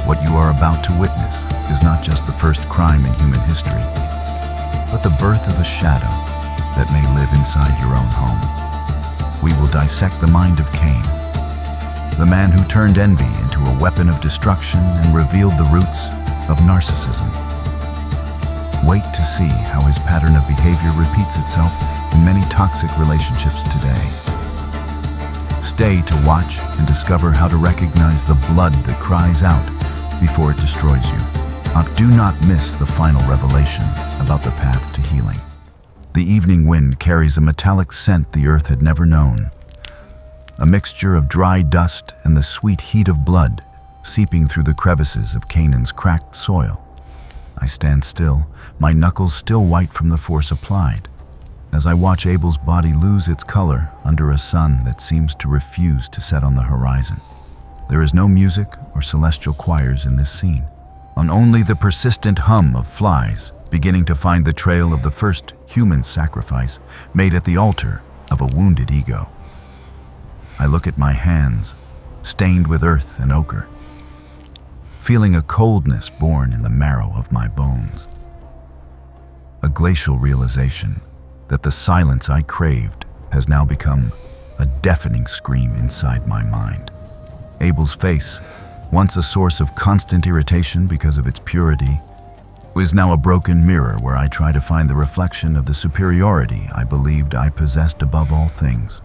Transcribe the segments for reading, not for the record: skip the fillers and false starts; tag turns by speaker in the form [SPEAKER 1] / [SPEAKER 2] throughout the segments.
[SPEAKER 1] What you are about to witness is not just the first crime in human history, but the birth of a shadow that may live inside your own home. We will dissect the mind of Cain, the man who turned envy into a weapon of destruction and revealed the roots of narcissism. Wait to see how his pattern of behavior repeats itself in many toxic relationships today. Stay to watch and discover how to recognize the blood that cries out before it destroys you. Do not miss the final revelation about the path to healing. The evening wind carries a metallic scent the earth had never known, a mixture of dry dust and the sweet heat of blood seeping through the crevices of Canaan's cracked soil. I stand still, my knuckles still white from the force applied, as I watch Abel's body lose its color under a sun that seems to refuse to set on the horizon. There is no music or celestial choirs in this scene, and only the persistent hum of flies beginning to find the trail of the first human sacrifice made at the altar of a wounded ego. I look at my hands, stained with earth and ochre, feeling a coldness born in the marrow of my bones. A glacial realization that the silence I craved has now become a deafening scream inside my mind. Abel's face, once a source of constant irritation because of its purity, was now a broken mirror where I try to find the reflection of the superiority I believed I possessed above all things.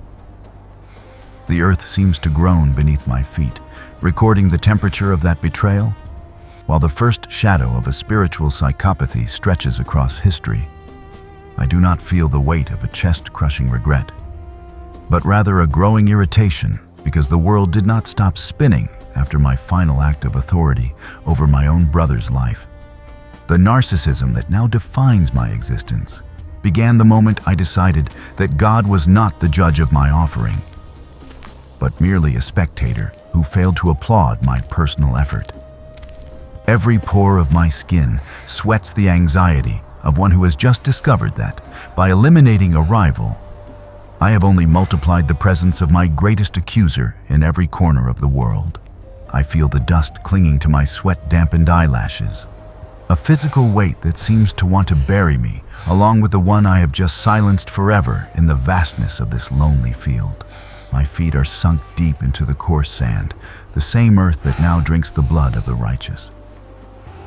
[SPEAKER 1] The earth seems to groan beneath my feet, recording the temperature of that betrayal, while the first shadow of a spiritual psychopathy stretches across history. I do not feel the weight of a chest-crushing regret, but rather a growing irritation because the world did not stop spinning after my final act of authority over my own brother's life. The narcissism that now defines my existence began the moment I decided that God was not the judge of my offering, but merely a spectator who failed to applaud my personal effort. Every pore of my skin sweats the anxiety of one who has just discovered that, by eliminating a rival, I have only multiplied the presence of my greatest accuser in every corner of the world. I feel the dust clinging to my sweat-dampened eyelashes, a physical weight that seems to want to bury me, along with the one I have just silenced forever in the vastness of this lonely field. My feet are sunk deep into the coarse sand, the same earth that now drinks the blood of the righteous.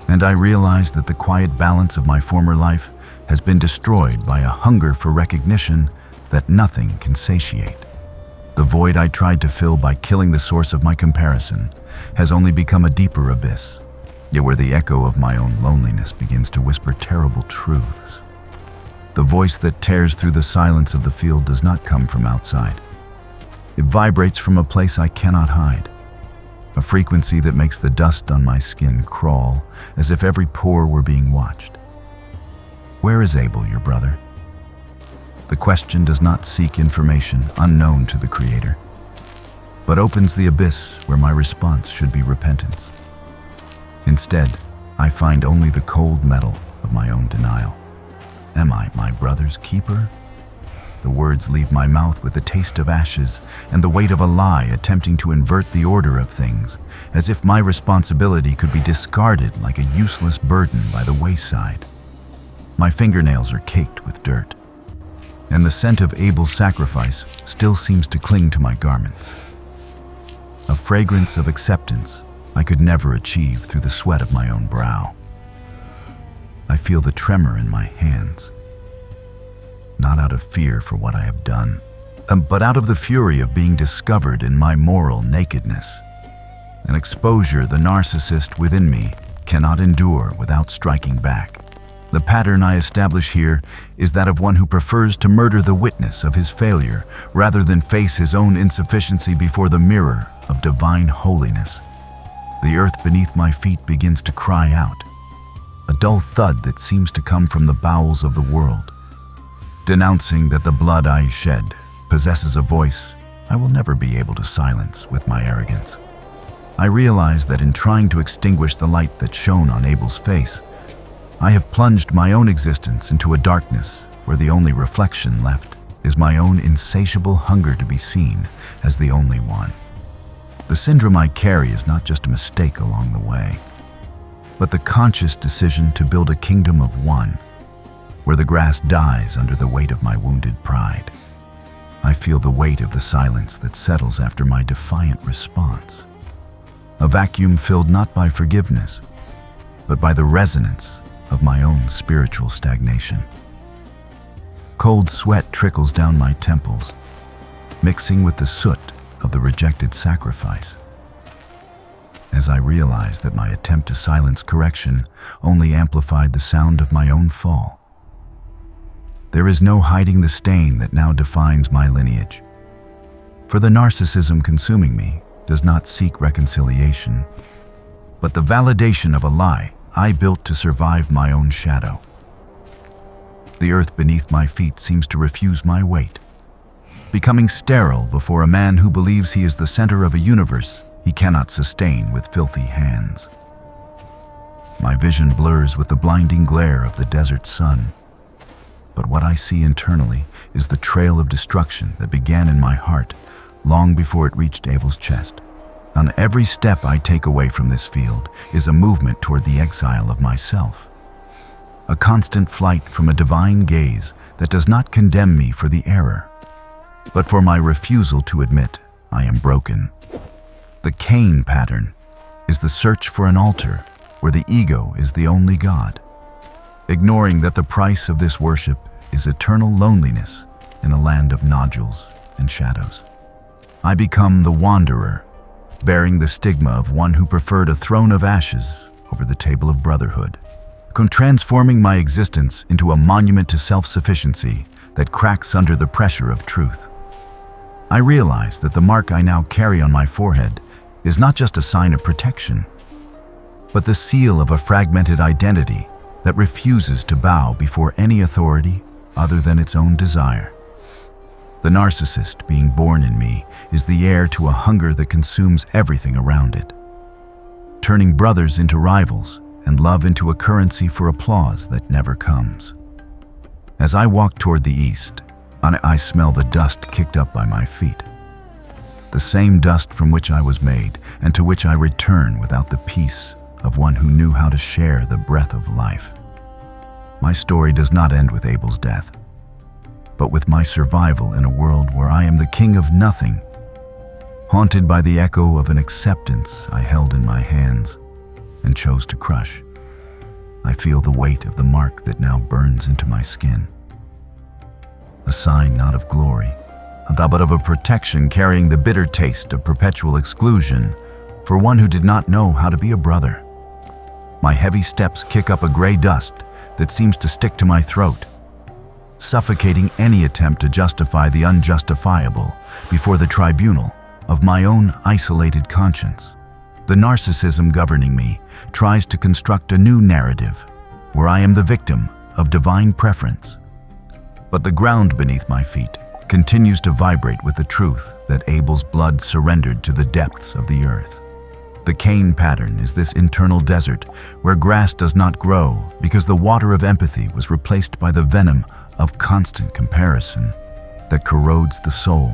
[SPEAKER 1] And I realize that the quiet balance of my former life has been destroyed by a hunger for recognition that nothing can satiate. The void I tried to fill by killing the source of my comparison has only become a deeper abyss, yet where the echo of my own loneliness begins to whisper terrible truths. The voice that tears through the silence of the field does not come from outside. It vibrates from a place I cannot hide, a frequency that makes the dust on my skin crawl as if every pore were being watched. Where is Abel, your brother? The question does not seek information unknown to the Creator, but opens the abyss where my response should be repentance. Instead, I find only the cold metal of my own denial. Am I my brother's keeper? The words leave my mouth with the taste of ashes and the weight of a lie attempting to invert the order of things, as if my responsibility could be discarded like a useless burden by the wayside. My fingernails are caked with dirt, and the scent of Abel's sacrifice still seems to cling to my garments. A fragrance of acceptance I could never achieve through the sweat of my own brow. I feel the tremor in my hands, not out of fear for what I have done, but out of the fury of being discovered in my moral nakedness, an exposure the narcissist within me cannot endure without striking back. The pattern I establish here is that of one who prefers to murder the witness of his failure rather than face his own insufficiency before the mirror of divine holiness. The earth beneath my feet begins to cry out, a dull thud that seems to come from the bowels of the world, denouncing that the blood I shed possesses a voice I will never be able to silence with my arrogance. I realize that in trying to extinguish the light that shone on Abel's face, I have plunged my own existence into a darkness where the only reflection left is my own insatiable hunger to be seen as the only one. The syndrome I carry is not just a mistake along the way, but the conscious decision to build a kingdom of one, where the grass dies under the weight of my wounded pride. I feel the weight of the silence that settles after my defiant response. A vacuum filled not by forgiveness, but by the resonance of my own spiritual stagnation. Cold sweat trickles down my temples, mixing with the soot of the rejected sacrifice. As I realize that my attempt to silence correction only amplified the sound of my own fall. There is no hiding the stain that now defines my lineage. For the narcissism consuming me does not seek reconciliation, but the validation of a lie I built to survive my own shadow. The earth beneath my feet seems to refuse my weight, becoming sterile before a man who believes he is the center of a universe he cannot sustain with filthy hands. My vision blurs with the blinding glare of the desert sun, but what I see internally is the trail of destruction that began in my heart long before it reached Abel's chest. On every step I take away from this field is a movement toward the exile of myself, a constant flight from a divine gaze that does not condemn me for the error, but for my refusal to admit I am broken. The Cain pattern is the search for an altar where the ego is the only God, ignoring that the price of this worship is eternal loneliness in a land of nodules and shadows. I become the wanderer, bearing the stigma of one who preferred a throne of ashes over the table of brotherhood, transforming my existence into a monument to self-sufficiency that cracks under the pressure of truth. I realize that the mark I now carry on my forehead is not just a sign of protection, but the seal of a fragmented identity that refuses to bow before any authority other than its own desire. The narcissist being born in me is the heir to a hunger that consumes everything around it, turning brothers into rivals and love into a currency for applause that never comes. As I walk toward the east, I smell the dust kicked up by my feet. The same dust from which I was made and to which I return without the peace of one who knew how to share the breath of life. My story does not end with Abel's death, but with my survival in a world where I am the king of nothing, haunted by the echo of an acceptance I held in my hands and chose to crush. I feel the weight of the mark that now burns into my skin. A sign not of glory, but of a protection carrying the bitter taste of perpetual exclusion for one who did not know how to be a brother. My heavy steps kick up a gray dust that seems to stick to my throat, suffocating any attempt to justify the unjustifiable before the tribunal of my own isolated conscience. The narcissism governing me tries to construct a new narrative where I am the victim of divine preference. But the ground beneath my feet continues to vibrate with the truth that Abel's blood surrendered to the depths of the earth. The Cain pattern is this internal desert where grass does not grow because the water of empathy was replaced by the venom of constant comparison that corrodes the soul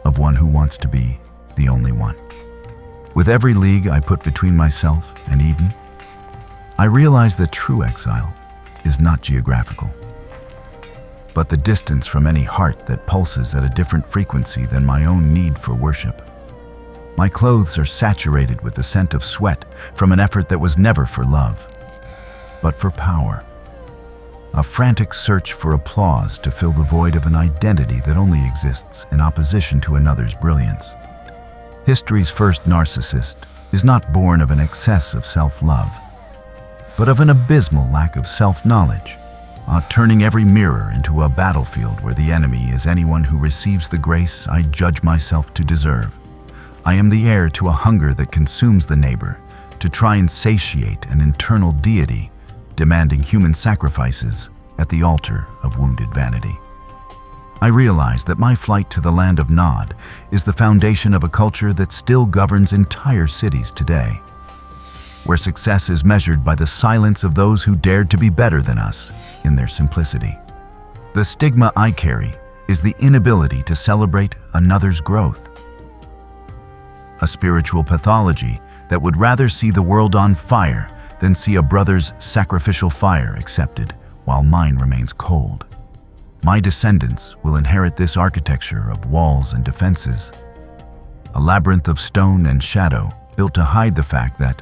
[SPEAKER 1] of one who wants to be the only one. With every league I put between myself and Eden, I realize that true exile is not geographical, but the distance from any heart that pulses at a different frequency than my own need for worship. My clothes are saturated with the scent of sweat from an effort that was never for love, but for power. A frantic search for applause to fill the void of an identity that only exists in opposition to another's brilliance. History's first narcissist is not born of an excess of self-love, but of an abysmal lack of self-knowledge, turning every mirror into a battlefield where the enemy is anyone who receives the grace I judge myself to deserve. I am the heir to a hunger that consumes the neighbor, to try and satiate an internal deity, demanding human sacrifices at the altar of wounded vanity. I realize that my flight to the land of Nod is the foundation of a culture that still governs entire cities today, where success is measured by the silence of those who dared to be better than us in their simplicity. The stigma I carry is the inability to celebrate another's growth. a spiritual pathology that would rather see the world on fire than see a brother's sacrificial fire accepted while mine remains cold. My descendants will inherit this architecture of walls and defenses, a labyrinth of stone and shadow built to hide the fact that,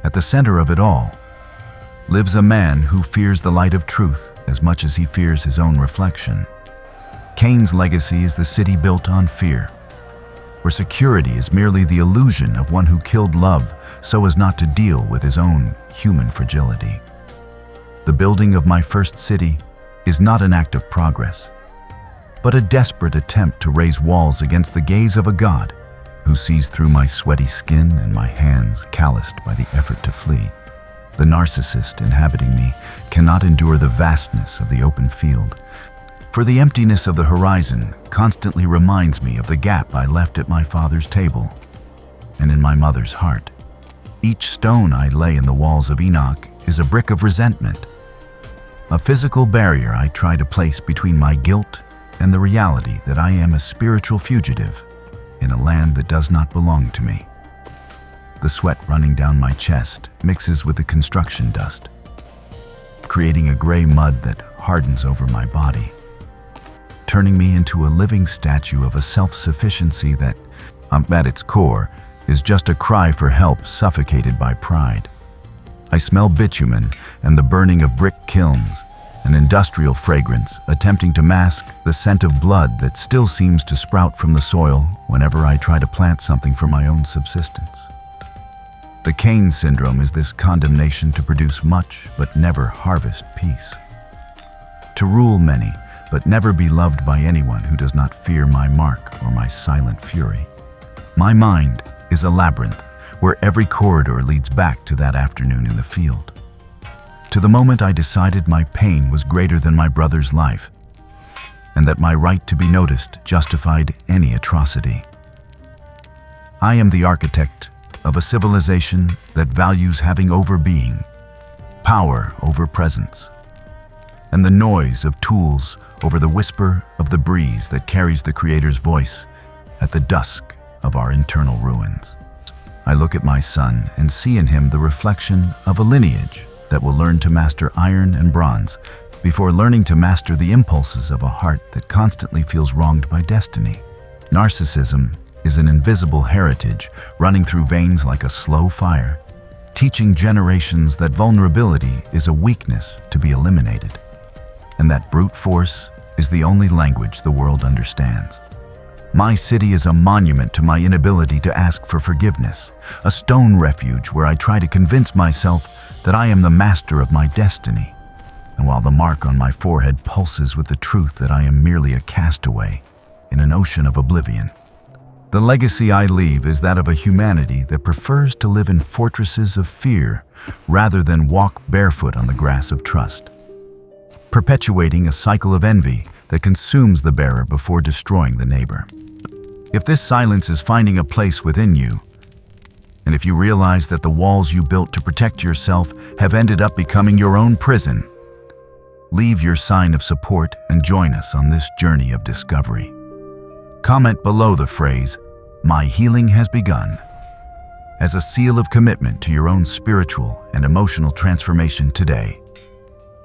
[SPEAKER 1] at the center of it all, lives a man who fears the light of truth as much as he fears his own reflection. Cain's legacy is the city built on fear, where security is merely the illusion of one who killed love so as not to deal with his own human fragility. The building of my first city is not an act of progress, but a desperate attempt to raise walls against the gaze of a God who sees through my sweaty skin and my hands calloused by the effort to flee. The narcissist inhabiting me cannot endure the vastness of the open field, for the emptiness of the horizon constantly reminds me of the gap I left at my father's table and in my mother's heart. Each stone I lay in the walls of Enoch is a brick of resentment, a physical barrier I try to place between my guilt and the reality that I am a spiritual fugitive in a land that does not belong to me. The sweat running down my chest mixes with the construction dust, creating a gray mud that hardens over my body, turning me into a living statue of a self-sufficiency that, at its core, is just a cry for help suffocated by pride. I smell bitumen and the burning of brick kilns, an industrial fragrance attempting to mask the scent of blood that still seems to sprout from the soil whenever I try to plant something for my own subsistence. The Cain syndrome is this condemnation to produce much but never harvest peace, to rule many but never be loved by anyone who does not fear my mark or my silent fury. My mind is a labyrinth where every corridor leads back to that afternoon in the field, to the moment I decided my pain was greater than my brother's life, and that my right to be noticed justified any atrocity. I am the architect of a civilization that values having over being, power over presence, and the noise of tools over the whisper of the breeze that carries the Creator's voice at the dusk of our internal ruins. I look at my son and see in him the reflection of a lineage that will learn to master iron and bronze before learning to master the impulses of a heart that constantly feels wronged by destiny. Narcissism is an invisible heritage running through veins like a slow fire, teaching generations that vulnerability is a weakness to be eliminated, and that brute force is the only language the world understands. My city is a monument to my inability to ask for forgiveness, a stone refuge where I try to convince myself that I am the master of my destiny, and while the mark on my forehead pulses with the truth that I am merely a castaway in an ocean of oblivion. The legacy I leave is that of a humanity that prefers to live in fortresses of fear rather than walk barefoot on the grass of trust, perpetuating a cycle of envy that consumes the bearer before destroying the neighbor. If this silence is finding a place within you, and if you realize that the walls you built to protect yourself have ended up becoming your own prison, leave your sign of support and join us on this journey of discovery. Comment below the phrase, "My healing has begun," as a seal of commitment to your own spiritual and emotional transformation today.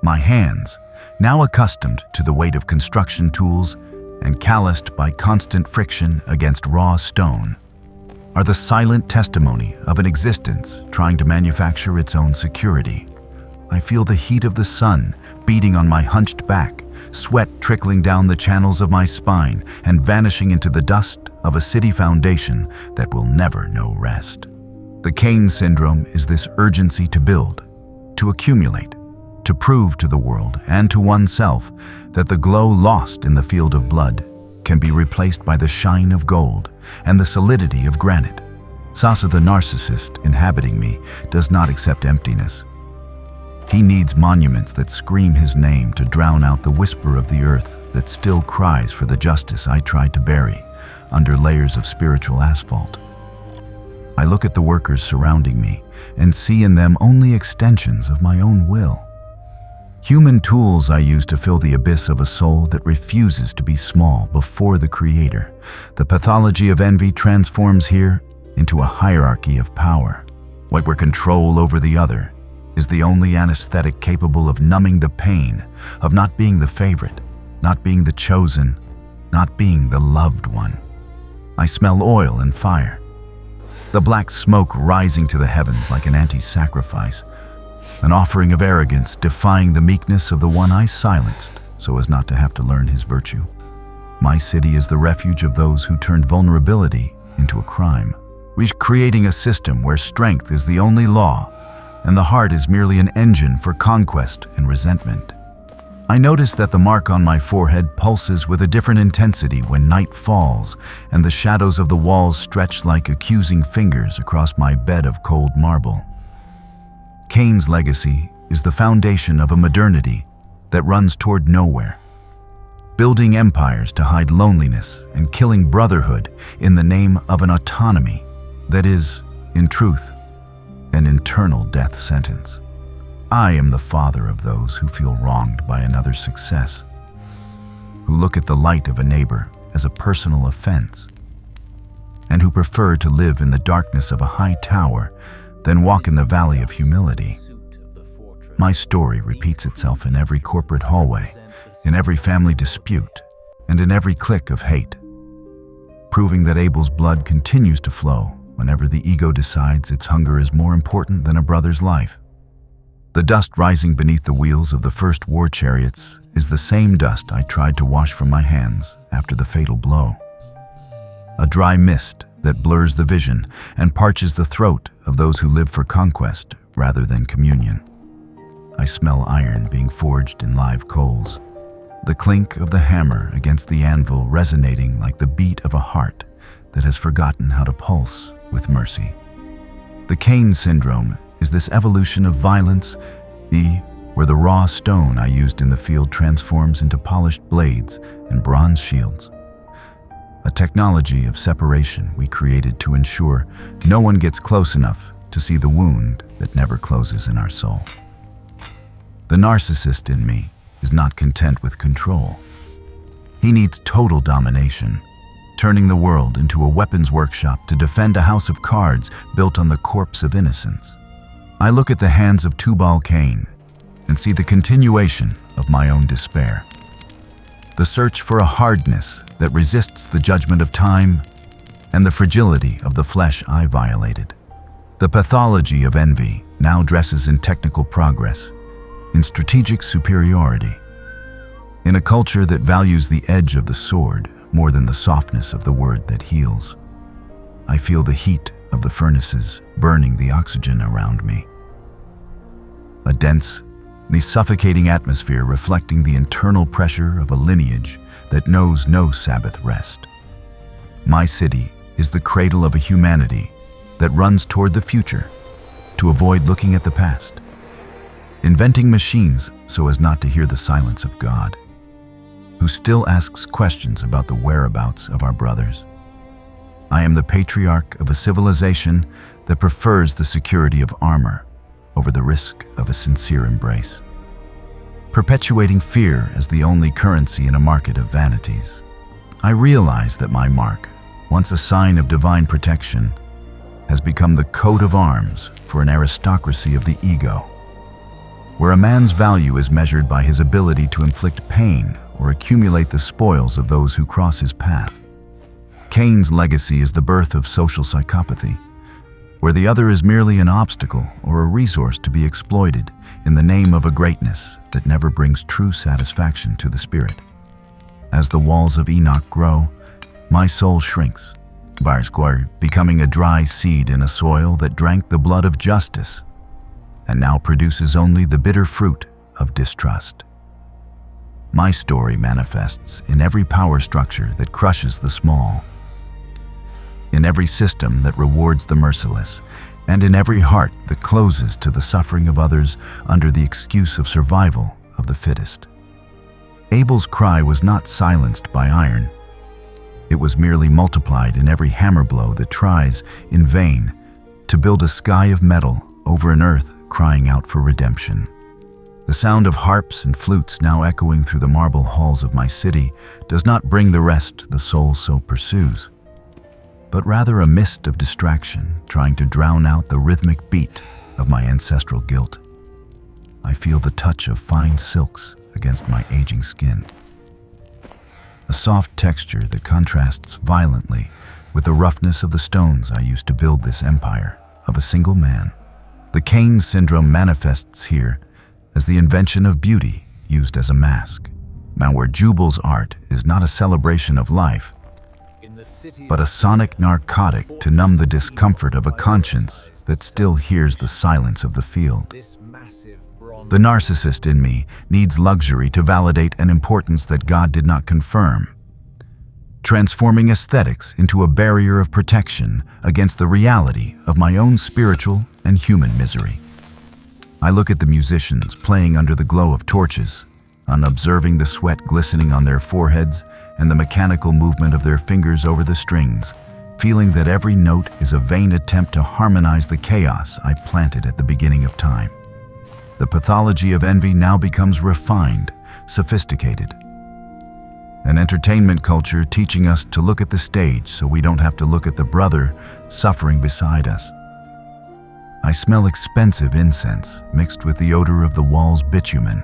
[SPEAKER 1] My hands, now accustomed to the weight of construction tools and calloused by constant friction against raw stone, are the silent testimony of an existence trying to manufacture its own security. I feel the heat of the sun beating on my hunched back, sweat trickling down the channels of my spine and vanishing into the dust of a city foundation that will never know rest. The Cain syndrome is this urgency to build, to accumulate, to prove to the world and to oneself that the glow lost in the field of blood can be replaced by the shine of gold and the solidity of granite. Sasa, the narcissist inhabiting me, does not accept emptiness. He needs monuments that scream his name to drown out the whisper of the earth that still cries for the justice I tried to bury under layers of spiritual asphalt. I look at the workers surrounding me and see in them only extensions of my own will. Human tools I use to fill the abyss of a soul that refuses to be small before the Creator. The pathology of envy transforms here into a hierarchy of power, where control over the other is the only anesthetic capable of numbing the pain of not being the favorite, not being the chosen, not being the loved one. I smell oil and fire, the black smoke rising to the heavens like an anti-sacrifice, an offering of arrogance defying the meekness of the one I silenced so as not to have to learn his virtue. My city is the refuge of those who turned vulnerability into a crime. We're creating a system where strength is the only law and the heart is merely an engine for conquest and resentment. I notice that the mark on my forehead pulses with a different intensity when night falls and the shadows of the walls stretch like accusing fingers across my bed of cold marble. Cain's legacy is the foundation of a modernity that runs toward nowhere, building empires to hide loneliness and killing brotherhood in the name of an autonomy that is, in truth, an internal death sentence. I am the father of those who feel wronged by another's success, who look at the light of a neighbor as a personal offense, and who prefer to live in the darkness of a high tower than walk in the valley of humility. My story repeats itself in every corporate hallway, in every family dispute, and in every click of hate, proving that Abel's blood continues to flow whenever the ego decides its hunger is more important than a brother's life. The dust rising beneath the wheels of the first war chariots is the same dust I tried to wash from my hands after the fatal blow. A dry mist that blurs the vision and parches the throat of those who live for conquest rather than communion. I smell iron being forged in live coals, the clink of the hammer against the anvil resonating like the beat of a heart that has forgotten how to pulse with mercy. The Cain syndrome is this evolution of violence, where the raw stone I used in the field transforms into polished blades and bronze shields. A technology of separation we created to ensure no one gets close enough to see the wound that never closes in our soul. The narcissist in me is not content with control. He needs total domination, turning the world into a weapons workshop to defend a house of cards built on the corpse of innocence. I look at the hands of Tubal Cain and see the continuation of my own despair. The search for a hardness that resists the judgment of time and the fragility of the flesh I violated. The pathology of envy now dresses in technical progress, in strategic superiority. In a culture that values the edge of the sword more than the softness of the word that heals, I feel the heat of the furnaces burning the oxygen around me. A dense, suffocating atmosphere reflecting the internal pressure of a lineage that knows no Sabbath rest. My city is the cradle of a humanity that runs toward the future to avoid looking at the past, inventing machines so as not to hear the silence of God, who still asks questions about the whereabouts of our brothers. I am the patriarch of a civilization that prefers the security of armor over the risk of a sincere embrace, perpetuating fear as the only currency in a market of vanities. I realize that my mark, once a sign of divine protection, has become the coat of arms for an aristocracy of the ego, where a man's value is measured by his ability to inflict pain or accumulate the spoils of those who cross his path. Cain's legacy is the birth of social psychopathy, where the other is merely an obstacle or a resource to be exploited in the name of a greatness that never brings true satisfaction to the spirit. As the walls of Enoch grow, my soul shrinks, becoming a dry seed in a soil that drank the blood of justice and now produces only the bitter fruit of distrust. My story manifests in every power structure that crushes the small, in every system that rewards the merciless, and in every heart that closes to the suffering of others under the excuse of survival of the fittest. Abel's cry was not silenced by iron. It was merely multiplied in every hammer blow that tries, in vain, to build a sky of metal over an earth crying out for redemption. The sound of harps and flutes now echoing through the marble halls of my city does not bring the rest the soul so pursues, but rather a mist of distraction trying to drown out the rhythmic beat of my ancestral guilt. I feel the touch of fine silks against my aging skin, a soft texture that contrasts violently with the roughness of the stones I used to build this empire of a single man. The Cain syndrome manifests here as the invention of beauty used as a mask. Now, where Jubal's art is not a celebration of life, but a sonic narcotic to numb the discomfort of a conscience that still hears the silence of the field. The narcissist in me needs luxury to validate an importance that God did not confirm, transforming aesthetics into a barrier of protection against the reality of my own spiritual and human misery. I look at the musicians playing under the glow of torches, observing the sweat glistening on their foreheads and the mechanical movement of their fingers over the strings, feeling that every note is a vain attempt to harmonize the chaos I planted at the beginning of time. The pathology of envy now becomes refined, sophisticated. An entertainment culture teaching us to look at the stage so we don't have to look at the brother suffering beside us. I smell expensive incense mixed with the odor of the wall's bitumen,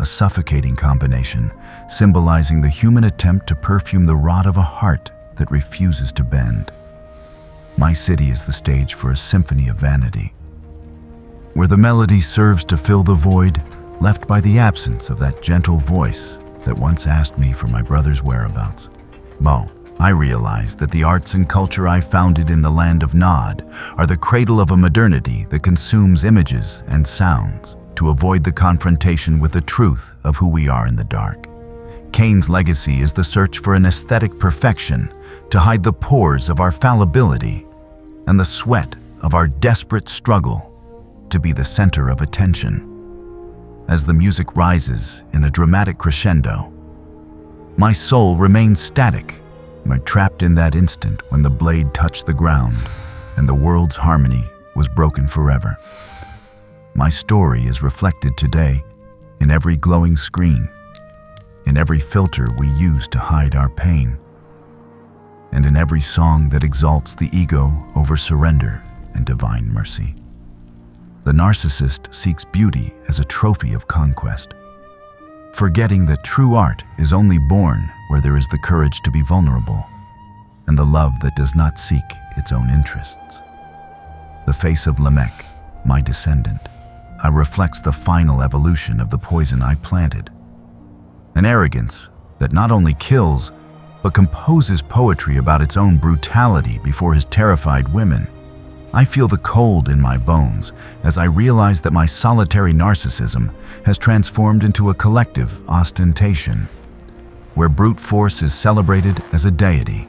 [SPEAKER 1] a suffocating combination symbolizing the human attempt to perfume the rot of a heart that refuses to bend. My city is the stage for a symphony of vanity, where the melody serves to fill the void left by the absence of that gentle voice that once asked me for my brother's whereabouts. I realize that the arts and culture I founded in the land of Nod are the cradle of a modernity that consumes images and sounds to avoid the confrontation with the truth of who we are in the dark. Cain's legacy is the search for an aesthetic perfection to hide the pores of our fallibility and the sweat of our desperate struggle to be the center of attention. As the music rises in a dramatic crescendo, my soul remains static, trapped in that instant when the blade touched the ground and the world's harmony was broken forever. My story is reflected today in every glowing screen, in every filter we use to hide our pain, and in every song that exalts the ego over surrender and divine mercy. The narcissist seeks beauty as a trophy of conquest, forgetting that true art is only born where there is the courage to be vulnerable and the love that does not seek its own interests. The face of Lamech, my descendant, reflects the final evolution of the poison I planted. An arrogance that not only kills, but composes poetry about its own brutality before his terrified women. I feel the cold in my bones as I realize that my solitary narcissism has transformed into a collective ostentation, where brute force is celebrated as a deity,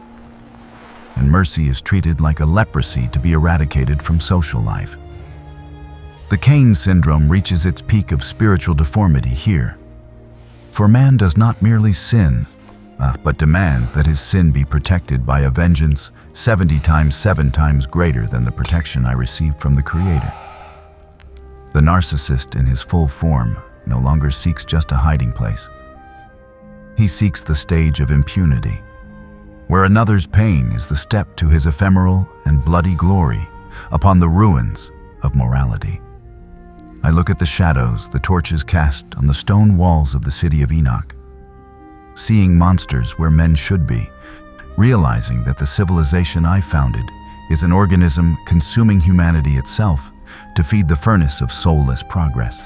[SPEAKER 1] and mercy is treated like a leprosy to be eradicated from social life. The Cain syndrome reaches its peak of spiritual deformity here. For man does not merely sin, but demands that his sin be protected by a vengeance 70 times 7 times greater than the protection I received from the Creator. The narcissist in his full form no longer seeks just a hiding place. He seeks the stage of impunity, where another's pain is the step to his ephemeral and bloody glory upon the ruins of morality. I look at the shadows the torches cast on the stone walls of the city of Enoch, seeing monsters where men should be, realizing that the civilization I founded is an organism consuming humanity itself to feed the furnace of soulless progress.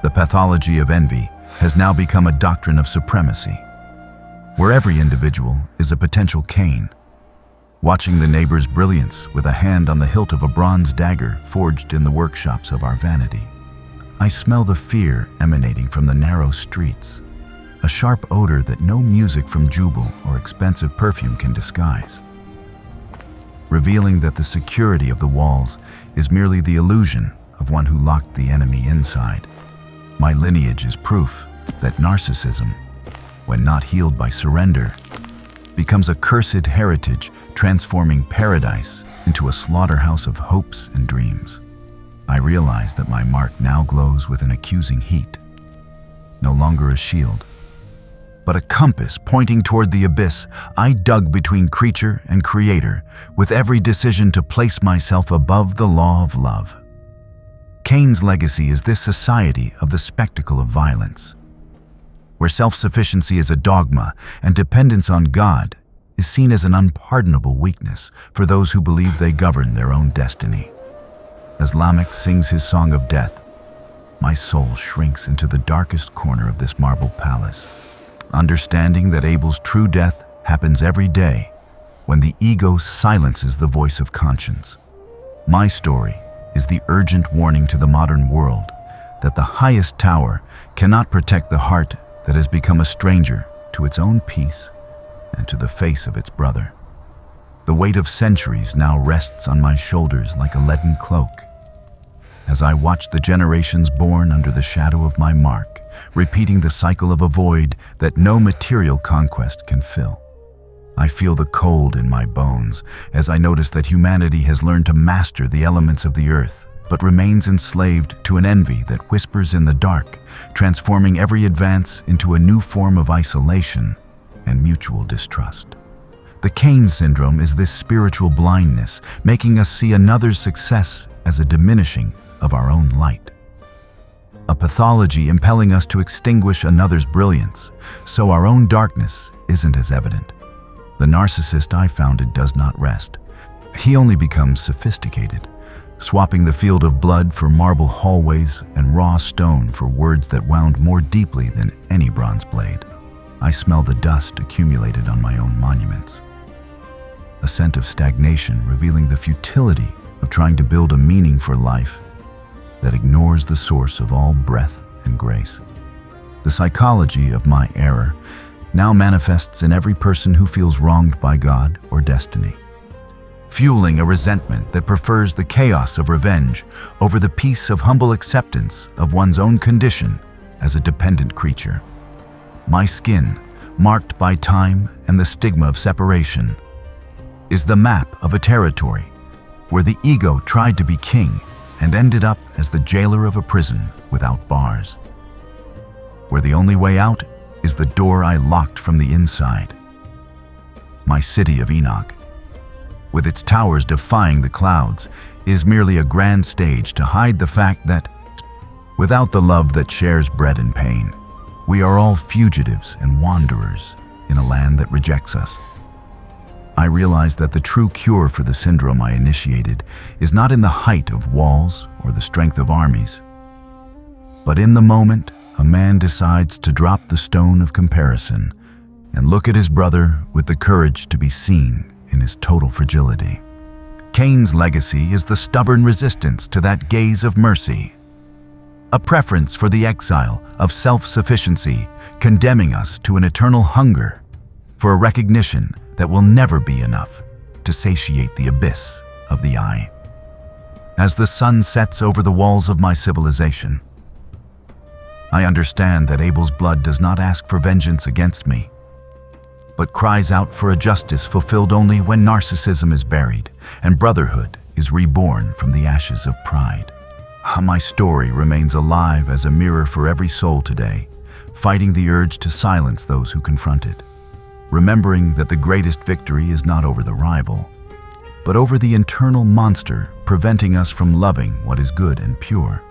[SPEAKER 1] The pathology of envy has now become a doctrine of supremacy, where every individual is a potential Cain, watching the neighbor's brilliance with a hand on the hilt of a bronze dagger forged in the workshops of our vanity. I smell the fear emanating from the narrow streets, a sharp odor that no music from Jubal or expensive perfume can disguise, revealing that the security of the walls is merely the illusion of one who locked the enemy inside. My lineage is proof that narcissism, when not healed by surrender, becomes a cursed heritage, transforming paradise into a slaughterhouse of hopes and dreams. I realize that my mark now glows with an accusing heat, no longer a shield, but a compass pointing toward the abyss. I dug between creature and creator, with every decision to place myself above the law of love. Cain's legacy is this society of the spectacle of violence, where self-sufficiency is a dogma and dependence on God is seen as an unpardonable weakness for those who believe they govern their own destiny. As Lamech sings his song of death, my soul shrinks into the darkest corner of this marble palace, understanding that Abel's true death happens every day when the ego silences the voice of conscience. My story is the urgent warning to the modern world that the highest tower cannot protect the heart that has become a stranger to its own peace and to the face of its brother. The weight of centuries now rests on my shoulders like a leaden cloak, as I watch the generations born under the shadow of my mark, repeating the cycle of a void that no material conquest can fill. I feel the cold in my bones as I notice that humanity has learned to master the elements of the earth, but remains enslaved to an envy that whispers in the dark, transforming every advance into a new form of isolation and mutual distrust. The Cain syndrome is this spiritual blindness, making us see another's success as a diminishing of our own light. A pathology impelling us to extinguish another's brilliance, so our own darkness isn't as evident. The narcissist I founded does not rest. He only becomes sophisticated, swapping the field of blood for marble hallways and raw stone for words that wound more deeply than any bronze blade. I smell the dust accumulated on my own monuments, a scent of stagnation revealing the futility of trying to build a meaning for life that ignores the source of all breath and grace. The psychology of my error now manifests in every person who feels wronged by God or destiny, fueling a resentment that prefers the chaos of revenge over the peace of humble acceptance of one's own condition as a dependent creature. My skin, marked by time and the stigma of separation, is the map of a territory where the ego tried to be king and ended up as the jailer of a prison without bars, where the only way out is the door I locked from the inside. My city of Enoch, with its towers defying the clouds, is merely a grand stage to hide the fact that, without the love that shares bread and pain, we are all fugitives and wanderers in a land that rejects us. I realized that the true cure for the syndrome I initiated is not in the height of walls or the strength of armies, but in the moment a man decides to drop the stone of comparison and look at his brother with the courage to be seen in his total fragility. Cain's legacy is the stubborn resistance to that gaze of mercy, a preference for the exile of self-sufficiency, condemning us to an eternal hunger for a recognition that will never be enough to satiate the abyss of the eye. As the sun sets over the walls of my civilization, I understand that Abel's blood does not ask for vengeance against me, but cries out for a justice fulfilled only when narcissism is buried and brotherhood is reborn from the ashes of pride. My story remains alive as a mirror for every soul today, fighting the urge to silence those who confront it, remembering that the greatest victory is not over the rival, but over the internal monster preventing us from loving what is good and pure.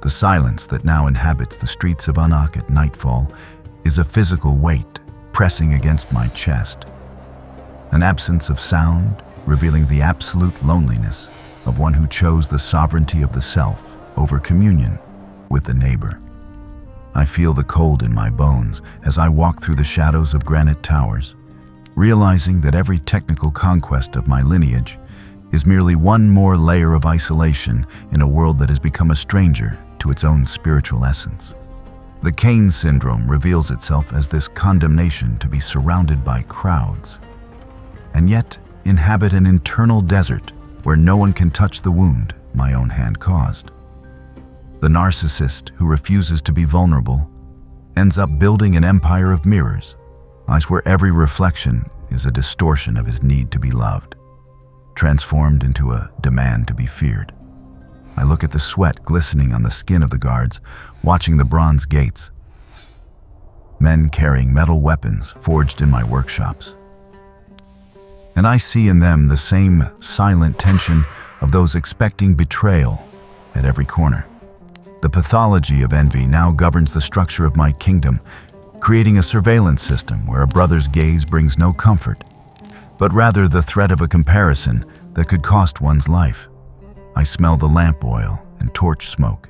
[SPEAKER 1] The silence that now inhabits the streets of Anak at nightfall is a physical weight pressing against my chest, an absence of sound revealing the absolute loneliness of one who chose the sovereignty of the self over communion with the neighbor. I feel the cold in my bones as I walk through the shadows of granite towers, realizing that every technical conquest of my lineage is merely one more layer of isolation in a world that has become a stranger to its own spiritual essence. The Cain syndrome reveals itself as this condemnation to be surrounded by crowds, and yet inhabit an internal desert where no one can touch the wound my own hand caused. The narcissist who refuses to be vulnerable ends up building an empire of mirrors, where every reflection is a distortion of his need to be loved, transformed into a demand to be feared. I look at the sweat glistening on the skin of the guards, watching the bronze gates, men carrying metal weapons forged in my workshops. And I see in them the same silent tension of those expecting betrayal at every corner. The pathology of envy now governs the structure of my kingdom, creating a surveillance system where a brother's gaze brings no comfort, but rather the threat of a comparison that could cost one's life. I smell the lamp oil and torch smoke,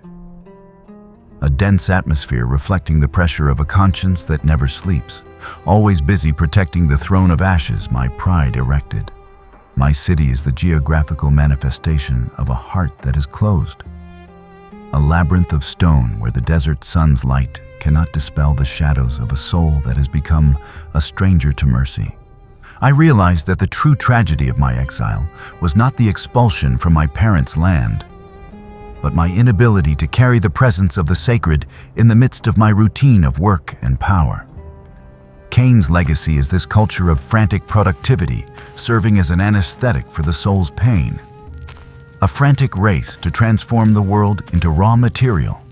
[SPEAKER 1] a dense atmosphere reflecting the pressure of a conscience that never sleeps, always busy protecting the throne of ashes my pride erected. My city is the geographical manifestation of a heart that is closed, a labyrinth of stone where the desert sun's light cannot dispel the shadows of a soul that has become a stranger to mercy. I realized that the true tragedy of my exile was not the expulsion from my parents' land, but my inability to carry the presence of the sacred in the midst of my routine of work and power. Cain's legacy is this culture of frantic productivity, serving as an anesthetic for the soul's pain. A frantic race to transform the world into raw material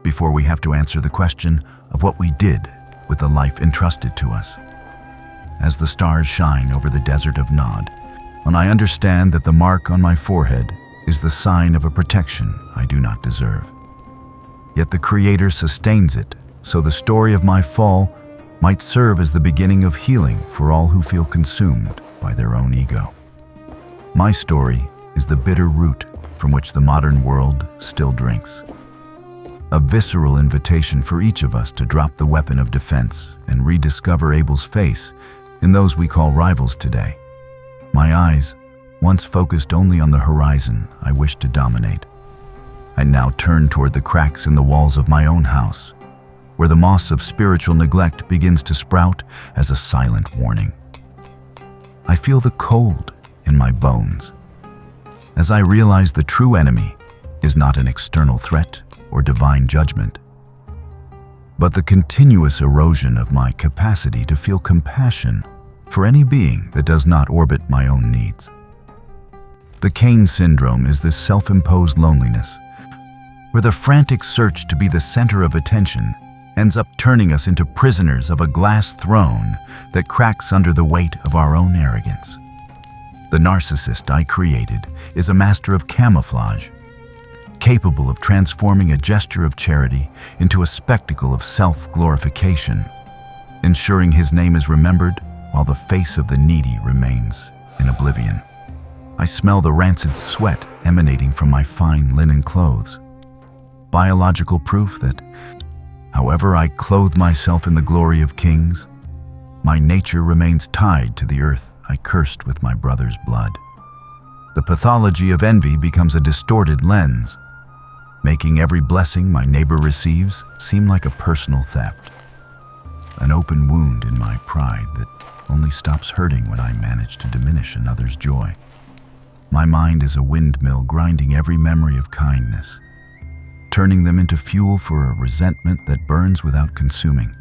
[SPEAKER 1] before we have to answer the question of what we did with the life entrusted to us. As the stars shine over the desert of Nod, when I understand that the mark on my forehead is the sign of a protection I do not deserve. Yet the Creator sustains it, so the story of my fall might serve as the beginning of healing for all who feel consumed by their own ego. My story is the bitter root from which the modern world still drinks. A visceral invitation for each of us to drop the weapon of defense and rediscover Abel's face in those we call rivals today. My eyes, once focused only on the horizon I wished to dominate, I now turn toward the cracks in the walls of my own house, where the moss of spiritual neglect begins to sprout as a silent warning. I feel the cold in my bones as I realize the true enemy is not an external threat or divine judgment, but the continuous erosion of my capacity to feel compassion for any being that does not orbit my own needs. The Cain syndrome is this self-imposed loneliness, where the frantic search to be the center of attention ends up turning us into prisoners of a glass throne that cracks under the weight of our own arrogance. The narcissist I created is a master of camouflage, capable of transforming a gesture of charity into a spectacle of self-glorification, ensuring his name is remembered while the face of the needy remains in oblivion. I smell the rancid sweat emanating from my fine linen clothes, biological proof that, however I clothe myself in the glory of kings, my nature remains tied to the earth I cursed with my brother's blood. The pathology of envy becomes a distorted lens, making every blessing my neighbor receives seem like a personal theft, an open wound in my pride that only stops hurting when I manage to diminish another's joy. My mind is a windmill grinding every memory of kindness, turning them into fuel for a resentment that burns without consuming,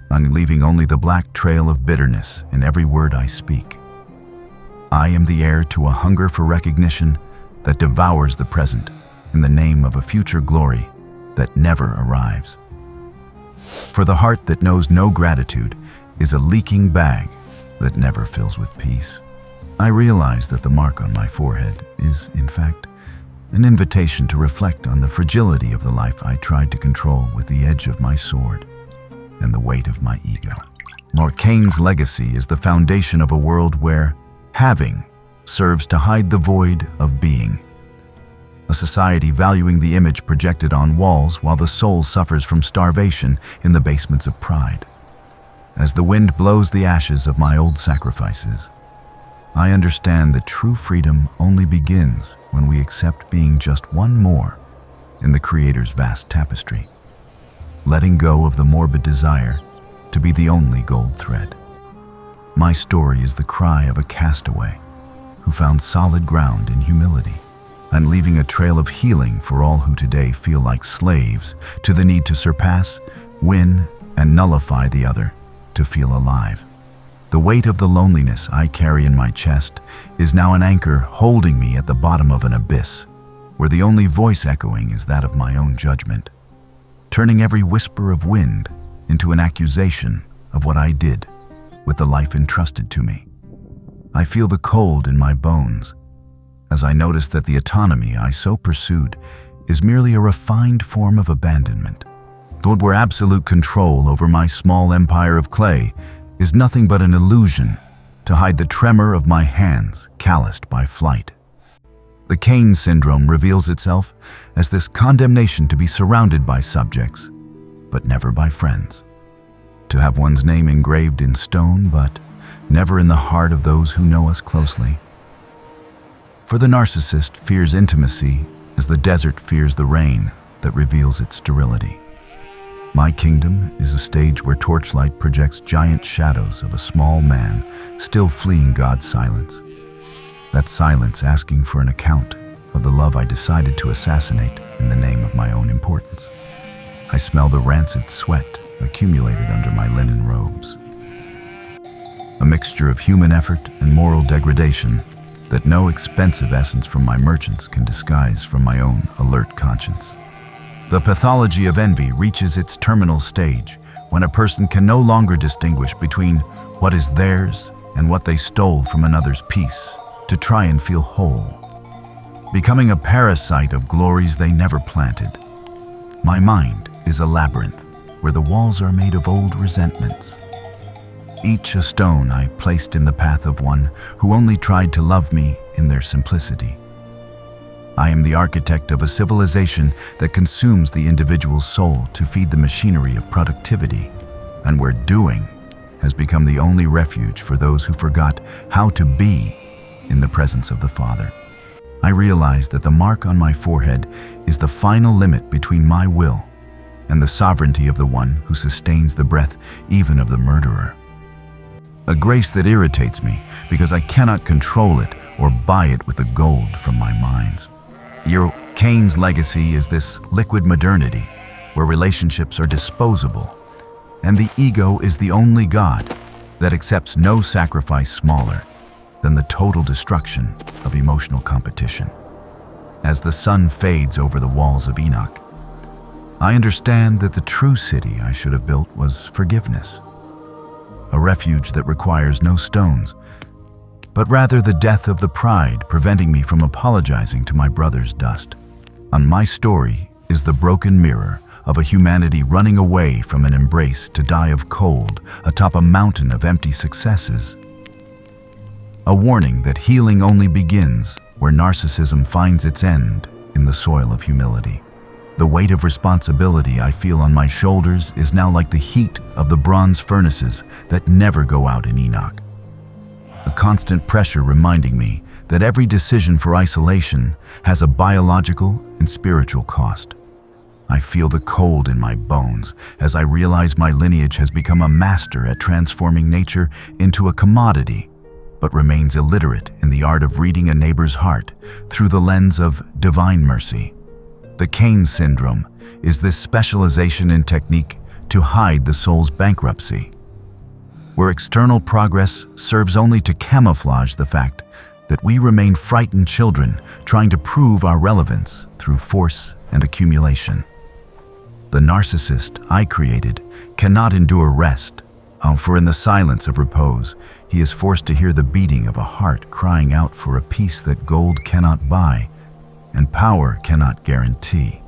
[SPEAKER 1] and leaving only the black trail of bitterness in every word I speak. I am the heir to a hunger for recognition that devours the present in the name of a future glory that never arrives. For the heart that knows no gratitude is a leaking bag that never fills with peace. I realize that the mark on my forehead is, in fact, an invitation to reflect on the fragility of the life I tried to control with the edge of my sword and the weight of my ego. Mark Cain's legacy is the foundation of a world where having serves to hide the void of being. A society valuing the image projected on walls while the soul suffers from starvation in the basements of pride. As the wind blows the ashes of my old sacrifices, I understand that true freedom only begins when we accept being just one more in the Creator's vast tapestry, letting go of the morbid desire to be the only gold thread. My story is the cry of a castaway who found solid ground in humility and leaving a trail of healing for all who today feel like slaves to the need to surpass, win, and nullify the other to feel alive. The weight of the loneliness I carry in my chest is now an anchor holding me at the bottom of an abyss, where the only voice echoing is that of my own judgment, turning every whisper of wind into an accusation of what I did with the life entrusted to me. I feel the cold in my bones as I notice that the autonomy I so pursued is merely a refined form of abandonment. Where absolute control over my small empire of clay is nothing but an illusion to hide the tremor of my hands calloused by flight. The Cain syndrome reveals itself as this condemnation to be surrounded by subjects, but never by friends. To have one's name engraved in stone, but never in the heart of those who know us closely. For the narcissist fears intimacy as the desert fears the rain that reveals its sterility. My kingdom is a stage where torchlight projects giant shadows of a small man still fleeing God's silence. That silence asking for an account of the love I decided to assassinate in the name of my own importance. I smell the rancid sweat accumulated under my linen robes. A mixture of human effort and moral degradation that no expensive essence from my merchants can disguise from my own alert conscience. The pathology of envy reaches its terminal stage when a person can no longer distinguish between what is theirs and what they stole from another's peace to try and feel whole, becoming a parasite of glories they never planted. My mind is a labyrinth where the walls are made of old resentments, each a stone I placed in the path of one who only tried to love me in their simplicity. I am the architect of a civilization that consumes the individual's soul to feed the machinery of productivity, and where doing has become the only refuge for those who forgot how to be in the presence of the Father. I realize that the mark on my forehead is the final limit between my will and the sovereignty of the one who sustains the breath even of the murderer. A grace that irritates me because I cannot control it or buy it with the gold from my mines. Cain's legacy is this liquid modernity where relationships are disposable, and the ego is the only God that accepts no sacrifice smaller than the total destruction of emotional competition. As the sun fades over the walls of Enoch, I understand that the true city I should have built was forgiveness, a refuge that requires no stones, but rather the death of the pride preventing me from apologizing to my brother's dust. On my story is the broken mirror of a humanity running away from an embrace to die of cold atop a mountain of empty successes. A warning that healing only begins where narcissism finds its end in the soil of humility. The weight of responsibility I feel on my shoulders is now like the heat of the bronze furnaces that never go out in Enoch. A constant pressure reminding me that every decision for isolation has a biological and spiritual cost. I feel the cold in my bones as I realize my lineage has become a master at transforming nature into a commodity, but remains illiterate in the art of reading a neighbor's heart through the lens of divine mercy. The Cain syndrome is this specialization in technique to hide the soul's bankruptcy, where external progress serves only to camouflage the fact that we remain frightened children trying to prove our relevance through force and accumulation. The narcissist I created cannot endure rest, for in the silence of repose, he is forced to hear the beating of a heart crying out for a peace that gold cannot buy and power cannot guarantee.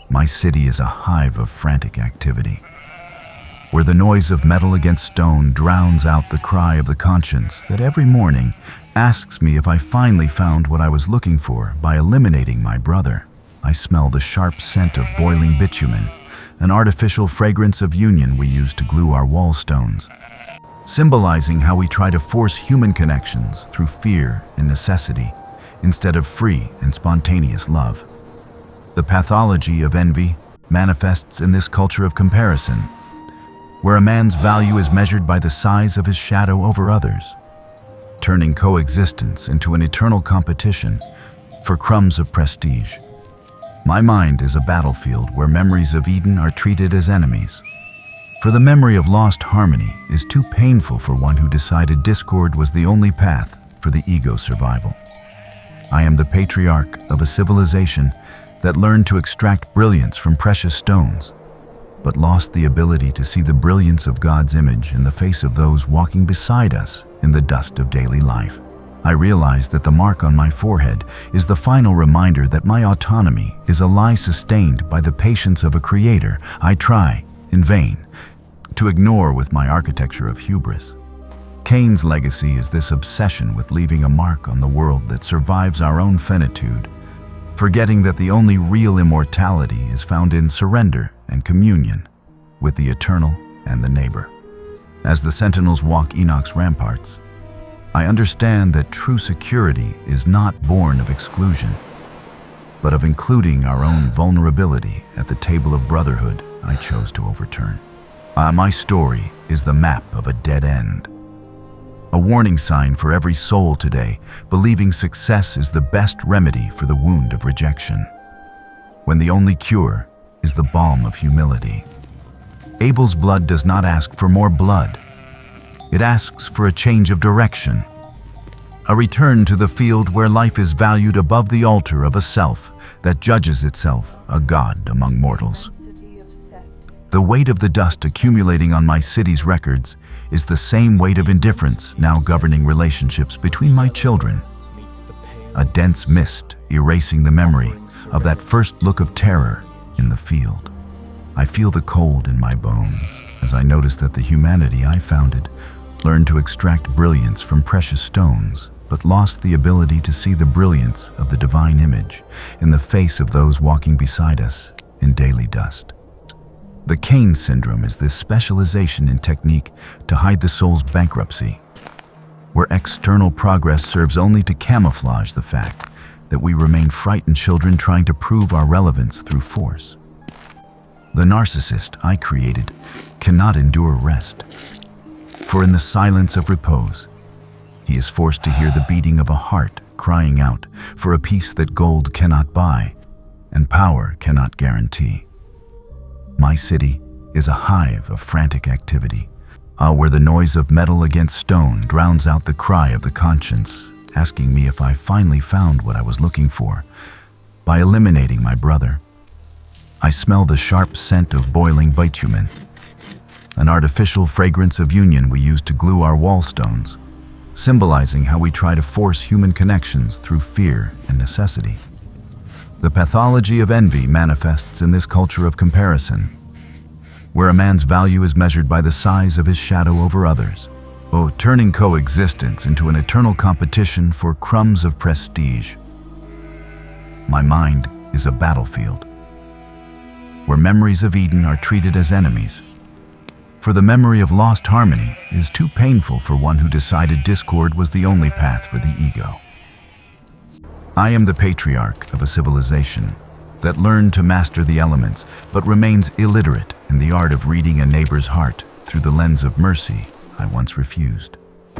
[SPEAKER 1] My city is a hive of frantic activity, where the noise of metal against stone drowns out the cry of the conscience that every morning asks me if I finally found what I was looking for by eliminating my brother. I smell the sharp scent of boiling bitumen, an artificial fragrance of union we use to glue our wall stones, symbolizing how we try to force human connections through fear and necessity instead of free and spontaneous love. The pathology of envy manifests in this culture of comparison, where a man's value is measured by the size of his shadow over others, turning coexistence into an eternal competition for crumbs of prestige. My mind is a battlefield where memories of Eden are treated as enemies, for the memory of lost harmony is too painful for one who decided discord was the only path for the ego's survival. I am the patriarch of a civilization that learned to extract brilliance from precious stones, but lost the ability to see the brilliance of God's image in the face of those walking beside us in the dust of daily life. I realized that the mark on my forehead is the final reminder that my autonomy is a lie sustained by the patience of a creator I try, in vain, to ignore with my architecture of hubris. Cain's legacy is this obsession with leaving a mark on the world that survives our own finitude, forgetting that the only real immortality is found in surrender and communion with the eternal and the neighbor. As the sentinels walk Enoch's ramparts, I understand that true security is not born of exclusion, but of including our own vulnerability at the table of brotherhood I chose to overturn. My story is the map of a dead end. A warning sign for every soul today, believing success is the best remedy for the wound of rejection, when the only cure is the balm of humility. Abel's blood does not ask for more blood. It asks for a change of direction, a return to the field where life is valued above the altar of a self that judges itself a god among mortals. The weight of the dust accumulating on my city's records is the same weight of indifference now governing relationships between my children. A dense mist erasing the memory of that first look of terror in the field. I feel the cold in my bones as I notice that the humanity I founded learned to extract brilliance from precious stones, but lost the ability to see the brilliance of the divine image in the face of those walking beside us in daily dust. The Cain syndrome is this specialization in technique to hide the soul's bankruptcy, where external progress serves only to camouflage the fact that we remain frightened children trying to prove our relevance through force. The narcissist I created cannot endure rest, for in the silence of repose, he is forced to hear the beating of a heart crying out for a peace that gold cannot buy and power cannot guarantee. My city is a hive of frantic activity, where the noise of metal against stone drowns out the cry of the conscience, asking me if I finally found what I was looking for. By eliminating my brother, I smell the sharp scent of boiling bitumen, an artificial fragrance of union we use to glue our wall stones, symbolizing how we try to force human connections through fear and necessity. The pathology of envy manifests in this culture of comparison, where a man's value is measured by the size of his shadow over others, turning coexistence into an eternal competition for crumbs of prestige. My mind is a battlefield, where memories of Eden are treated as enemies, for the memory of lost harmony is too painful for one who decided discord was the only path for the ego. I am the patriarch of a civilization that learned to master the elements but remains illiterate in the art of reading a neighbor's heart through the lens of mercy I once refused.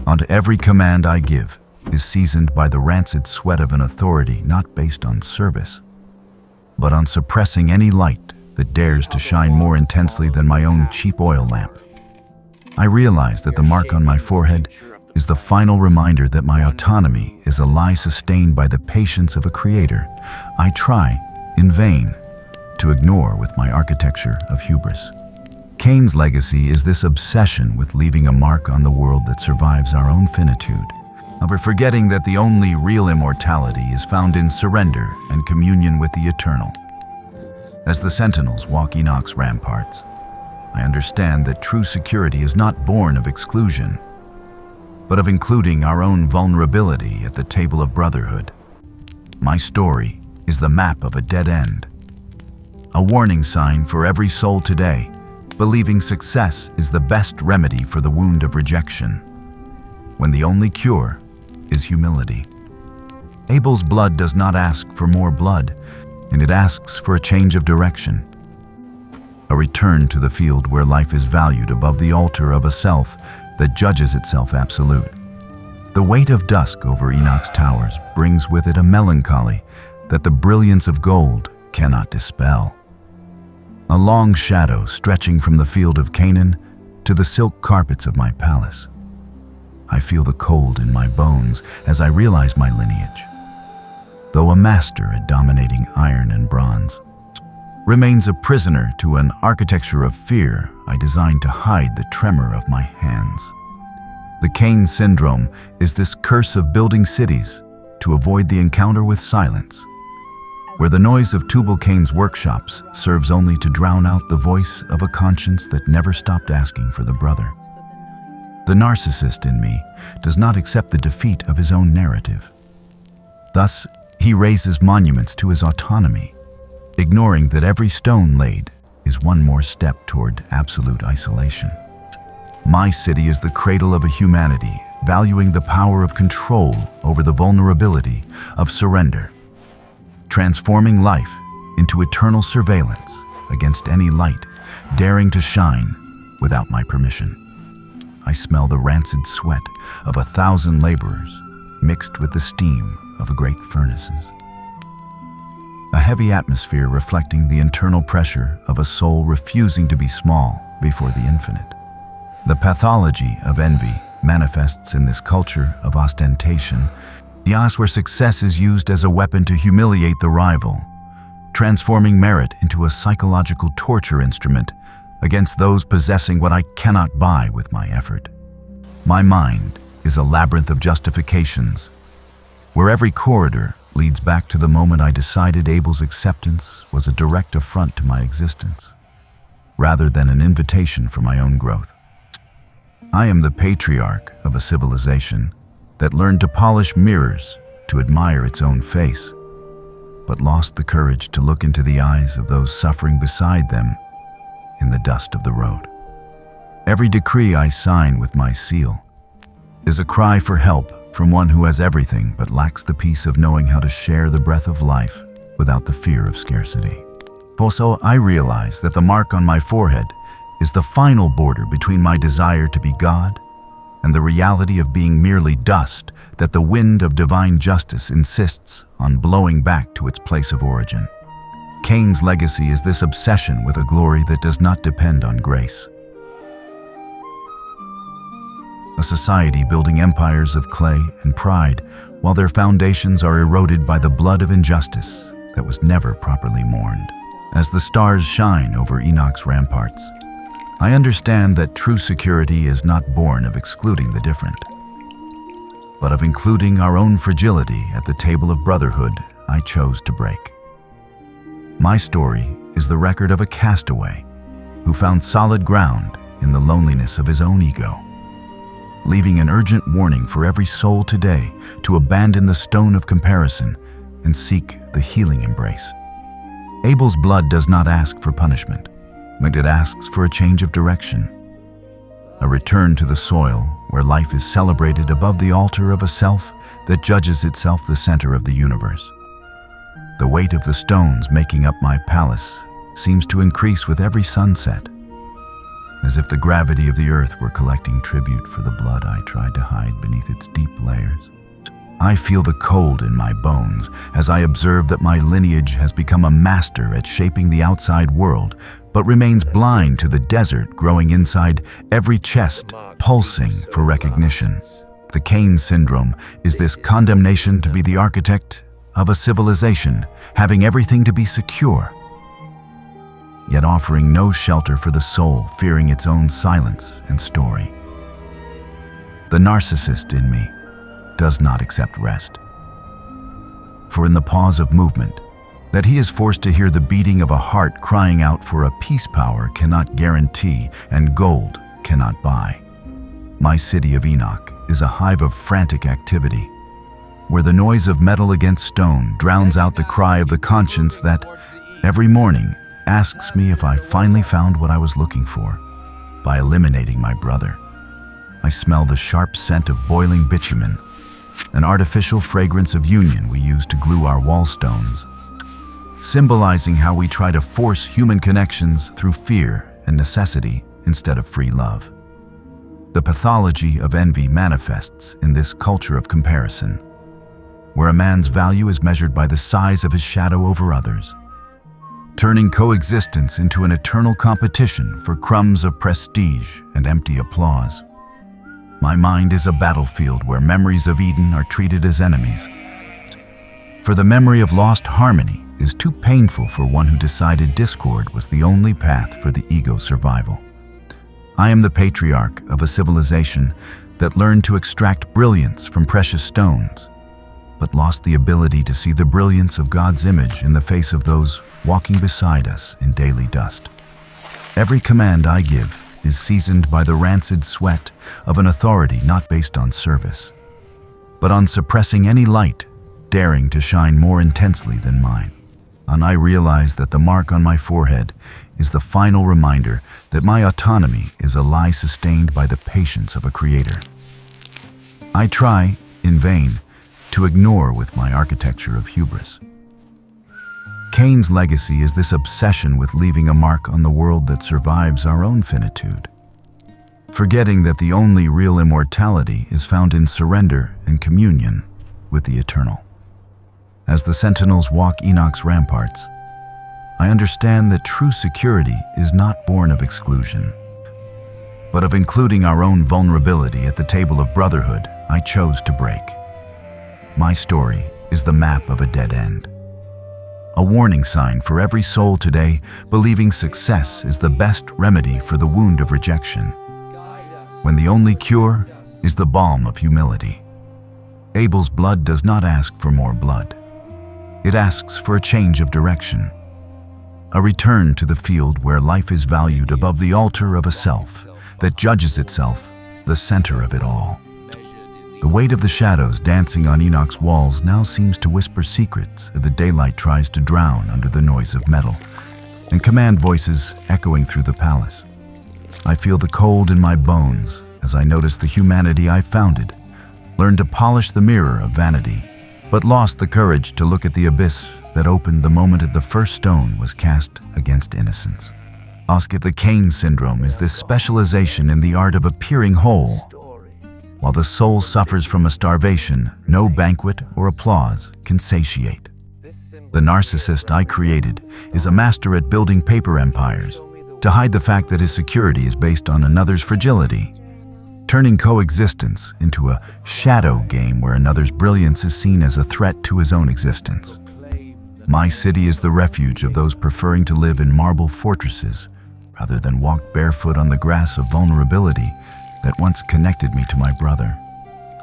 [SPEAKER 1] Onto every command I give is seasoned by the rancid sweat of an authority not based on service, but on suppressing any light that dares to shine more intensely than my own cheap oil lamp. I realize that the mark on my forehead is the final reminder that my autonomy is a lie sustained by the patience of a creator I try, in vain, to ignore with my architecture of hubris. Cain's legacy is this obsession with leaving a mark on the world that survives our own finitude, of forgetting that the only real immortality is found in surrender and communion with the eternal. As the sentinels walk Enoch's ramparts, I understand that true security is not born of exclusion, but of including our own vulnerability at the table of brotherhood. My story is the map of a dead end, a warning sign for every soul today, believing success is the best remedy for the wound of rejection, when the only cure is humility. Abel's blood does not ask for more blood, and it asks for a change of direction, a return to the field where life is valued above the altar of a self that judges itself absolute. The weight of dusk over Enoch's towers brings with it a melancholy that the brilliance of gold cannot dispel. A long shadow stretching from the field of Canaan to the silk carpets of my palace. I feel the cold in my bones as I realize my lineage. Though a master at dominating iron and bronze, remains a prisoner to an architecture of fear I designed to hide the tremor of my hands. The Cain syndrome is this curse of building cities to avoid the encounter with silence, where the noise of Tubal Cain's workshops serves only to drown out the voice of a conscience that never stopped asking for the brother. The narcissist in me does not accept the defeat of his own narrative. Thus, he raises monuments to his autonomy, ignoring that every stone laid is one more step toward absolute isolation. My city is the cradle of a humanity valuing the power of control over the vulnerability of surrender, transforming life into eternal surveillance against any light daring to shine without my permission. I smell the rancid sweat of 1,000 laborers mixed with the steam of great furnaces. A heavy atmosphere reflecting the internal pressure of a soul refusing to be small before the infinite. The pathology of envy manifests in this culture of ostentation, where success is used as a weapon to humiliate the rival, transforming merit into a psychological torture instrument against those possessing what I cannot buy with my effort. My mind is a labyrinth of justifications, where every corridor leads back to the moment I decided Abel's acceptance was a direct affront to my existence, rather than an invitation for my own growth. I am the patriarch of a civilization that learned to polish mirrors to admire its own face, but lost the courage to look into the eyes of those suffering beside them in the dust of the road. Every decree I sign with my seal is a cry for help from one who has everything but lacks the peace of knowing how to share the breath of life without the fear of scarcity. Also, I realize that the mark on my forehead is the final border between my desire to be God and the reality of being merely dust that the wind of divine justice insists on blowing back to its place of origin. Cain's legacy is this obsession with a glory that does not depend on grace. A society building empires of clay and pride while their foundations are eroded by the blood of injustice that was never properly mourned. As the stars shine over Enoch's ramparts, I understand that true security is not born of excluding the different, but of including our own fragility at the table of brotherhood I chose to break. My story is the record of a castaway who found solid ground in the loneliness of his own ego, leaving an urgent warning for every soul today to abandon the stone of comparison and seek the healing embrace. Abel's blood does not ask for punishment, but it asks for a change of direction, a return to the soil where life is celebrated above the altar of a self that judges itself the center of the universe. The weight of the stones making up my palace seems to increase with every sunset, as if the gravity of the earth were collecting tribute for the blood I tried to hide beneath its deep layers. I feel the cold in my bones as I observe that my lineage has become a master at shaping the outside world, but remains blind to the desert growing inside every chest, pulsing for recognition. The Cain syndrome is this condemnation to be the architect of a civilization, having everything to be secure, yet offering no shelter for the soul, fearing its own silence and story. The narcissist in me does not accept rest, for in the pause of movement, that he is forced to hear the beating of a heart crying out for a peace power cannot guarantee and gold cannot buy. My city of Enoch is a hive of frantic activity, where the noise of metal against stone drowns out the cry of the conscience that, every morning, asks me if I finally found what I was looking for. By eliminating my brother, I smell the sharp scent of boiling bitumen, an artificial fragrance of union we use to glue our wall stones, symbolizing how we try to force human connections through fear and necessity instead of free love. The pathology of envy manifests in this culture of comparison, where a man's value is measured by the size of his shadow over others, turning coexistence into an eternal competition for crumbs of prestige and empty applause. My mind is a battlefield where memories of Eden are treated as enemies, for the memory of lost harmony is too painful for one who decided discord was the only path for the ego's survival. I am the patriarch of a civilization that learned to extract brilliance from precious stones, but lost the ability to see the brilliance of God's image in the face of those walking beside us in daily dust. Every command I give is seasoned by the rancid sweat of an authority not based on service, but on suppressing any light daring to shine more intensely than mine. And I realize that the mark on my forehead is the final reminder that my autonomy is a lie sustained by the patience of a creator. I try, in vain, to ignore with my architecture of hubris. Cain's legacy is this obsession with leaving a mark on the world that survives our own finitude, forgetting that the only real immortality is found in surrender and communion with the eternal. As the sentinels walk Enoch's ramparts, I understand that true security is not born of exclusion, but of including our own vulnerability at the table of brotherhood I chose to break. My story is the map of a dead end, a warning sign for every soul today believing success is the best remedy for the wound of rejection, when the only cure is the balm of humility. Abel's blood does not ask for more blood. It asks for a change of direction, a return to the field where life is valued above the altar of a self that judges itself the center of it all. The weight of the shadows dancing on Enoch's walls now seems to whisper secrets as the daylight tries to drown under the noise of metal and command voices echoing through the palace. I feel the cold in my bones as I notice the humanity I founded learned to polish the mirror of vanity, but lost the courage to look at the abyss that opened the moment the first stone was cast against innocence. The Cain syndrome is this specialization in the art of appearing whole. While the soul suffers from a starvation no banquet or applause can satiate. The narcissist I created is a master at building paper empires to hide the fact that his security is based on another's fragility, turning coexistence into a shadow game where another's brilliance is seen as a threat to his own existence. My city is the refuge of those preferring to live in marble fortresses rather than walk barefoot on the grass of vulnerability that once connected me to my brother.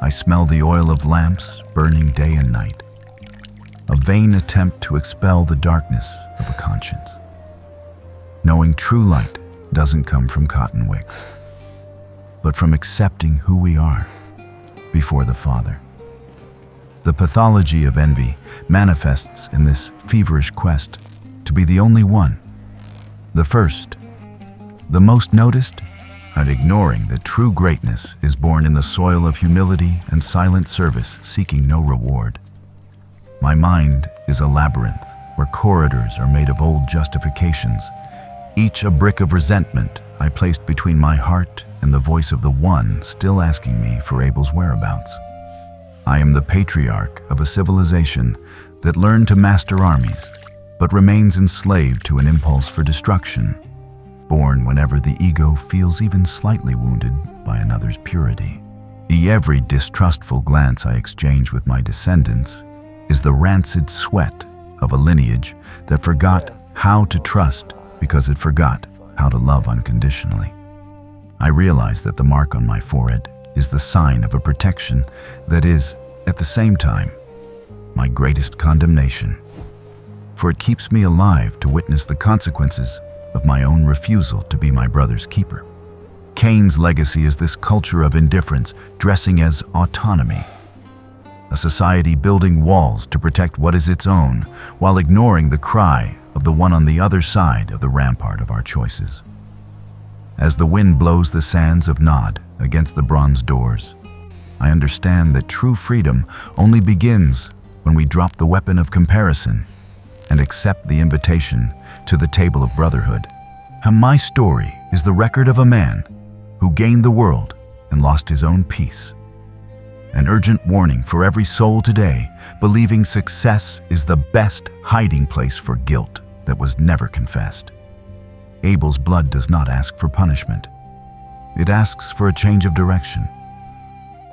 [SPEAKER 1] I smell the oil of lamps burning day and night, a vain attempt to expel the darkness of a conscience, knowing true light doesn't come from cotton wicks, but from accepting who we are before the Father. The pathology of envy manifests in this feverish quest to be the only one, the first, the most noticed, and ignoring that true greatness is born in the soil of humility and silent service seeking no reward. My mind is a labyrinth where corridors are made of old justifications, each a brick of resentment I placed between my heart and the voice of the one still asking me for Abel's whereabouts. I am the patriarch of a civilization that learned to master armies, but remains enslaved to an impulse for destruction, born whenever the ego feels even slightly wounded by another's purity. Every distrustful glance I exchange with my descendants is the rancid sweat of a lineage that forgot how to trust because it forgot how to love unconditionally. I realize that the mark on my forehead is the sign of a protection that is, at the same time, my greatest condemnation, for it keeps me alive to witness the consequences of my own refusal to be my brother's keeper. Cain's legacy is this culture of indifference dressing as autonomy, a society building walls to protect what is its own while ignoring the cry of the one on the other side of the rampart of our choices. As the wind blows the sands of Nod against the bronze doors, I understand that true freedom only begins when we drop the weapon of comparison and accept the invitation to the table of brotherhood. And my story is the record of a man who gained the world and lost his own peace. An urgent warning for every soul today believing success is the best hiding place for guilt that was never confessed. Abel's blood does not ask for punishment. It asks for a change of direction.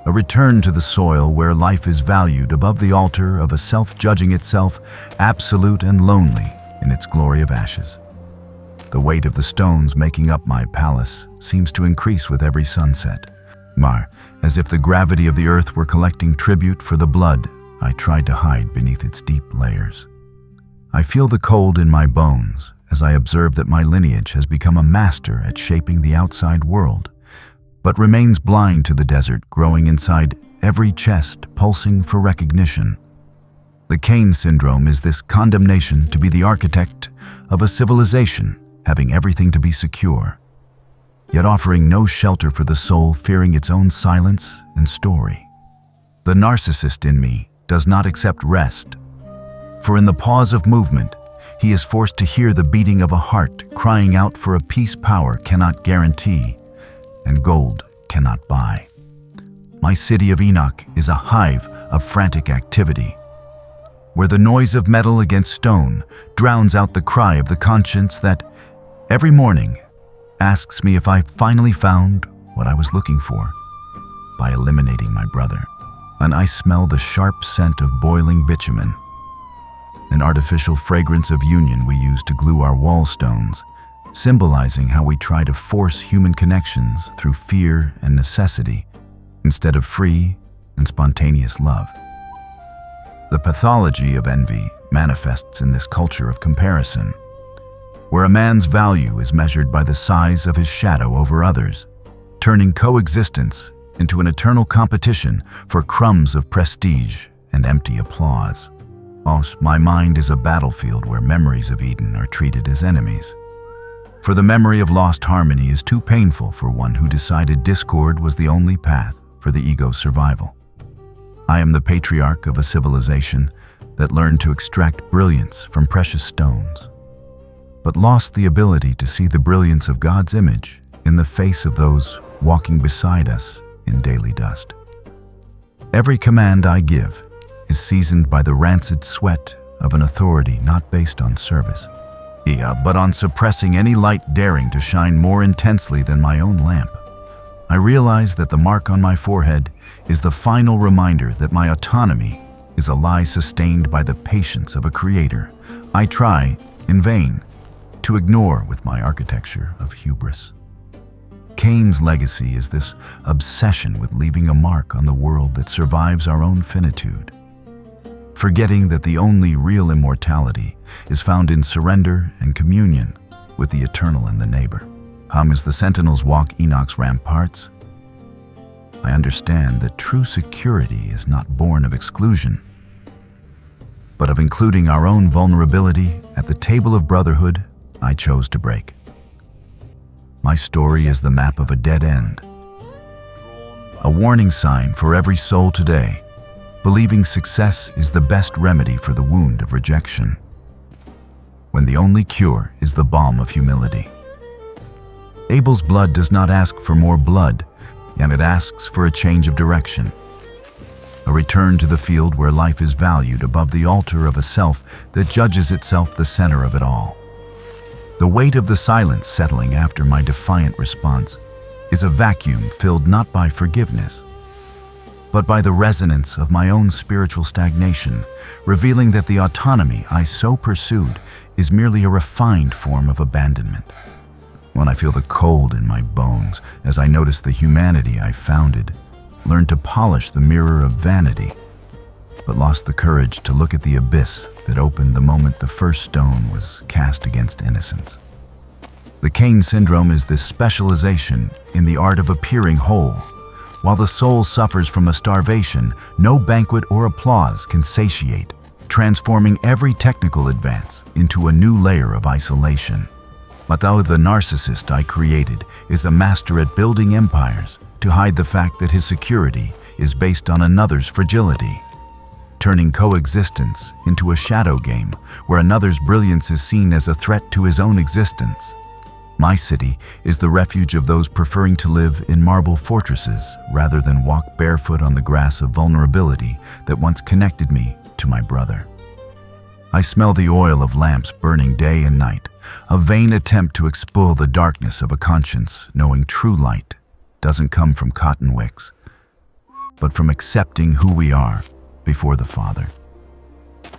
[SPEAKER 1] A return to the soil where life is valued above the altar of a self judging itself absolute and lonely in its glory of ashes. The weight of the stones making up my palace seems to increase with every sunset. As if the gravity of the earth were collecting tribute for the blood I tried to hide beneath its deep layers. I feel the cold in my bones as I observe that my lineage has become a master at shaping the outside world, but remains blind to the desert growing inside every chest pulsing for recognition. The Cain syndrome is this condemnation to be the architect of a civilization having everything to be secure, yet offering no shelter for the soul fearing its own silence and story. The narcissist in me does not accept rest, for in the pause of movement, he is forced to hear the beating of a heart crying out for a peace power cannot guarantee and gold cannot buy. My city of Enoch is a hive of frantic activity, where the noise of metal against stone drowns out the cry of the conscience that, every morning, asks me if I finally found what I was looking for by eliminating my brother. And I smell the sharp scent of boiling bitumen, an artificial fragrance of union we use to glue our wall stones, symbolizing how we try to force human connections through fear and necessity instead of free and spontaneous love. The pathology of envy manifests in this culture of comparison, where a man's value is measured by the size of his shadow over others, turning coexistence into an eternal competition for crumbs of prestige and empty applause. My mind is a battlefield where memories of Eden are treated as enemies. For the memory of lost harmony is too painful for one who decided discord was the only path for the ego's survival. I am the patriarch of a civilization that learned to extract brilliance from precious stones, but lost the ability to see the brilliance of God's image in the face of those walking beside us in daily dust. Every command I give is seasoned by the rancid sweat of an authority not based on service, but on suppressing any light daring to shine more intensely than my own lamp. I realize that the mark on my forehead is the final reminder that my autonomy is a lie sustained by the patience of a creator I try, in vain, to ignore with my architecture of hubris. Cain's legacy is this obsession with leaving a mark on the world that survives our own finitude, forgetting that the only real immortality is found in surrender and communion with the eternal and the neighbor. As the sentinels walk Enoch's ramparts, I understand that true security is not born of exclusion, but of including our own vulnerability at the table of brotherhood I chose to break. My story is the map of a dead end, a warning sign for every soul today, believing success is the best remedy for the wound of rejection, when the only cure is the balm of humility. Abel's blood does not ask for more blood, and it asks for a change of direction, a return to the field where life is valued above the altar of a self that judges itself the center of it all. The weight of the silence settling after my defiant response is a vacuum filled not by forgiveness, but by the resonance of my own spiritual stagnation, revealing that the autonomy I so pursued is merely a refined form of abandonment. When I feel the cold in my bones as I notice the humanity I founded, learned to polish the mirror of vanity, but lost the courage to look at the abyss that opened the moment the first stone was cast against innocence. The Cain syndrome is this specialization in the art of appearing whole. While the soul suffers from a starvation no banquet or applause can satiate, transforming every technical advance into a new layer of isolation. But though the narcissist I created is a master at building empires to hide the fact that his security is based on another's fragility, turning coexistence into a shadow game where another's brilliance is seen as a threat to his own existence. My city is the refuge of those preferring to live in marble fortresses rather than walk barefoot on the grass of vulnerability that once connected me to my brother. I smell the oil of lamps burning day and night, a vain attempt to expel the darkness of a conscience knowing true light doesn't come from cotton wicks, but from accepting who we are before the Father.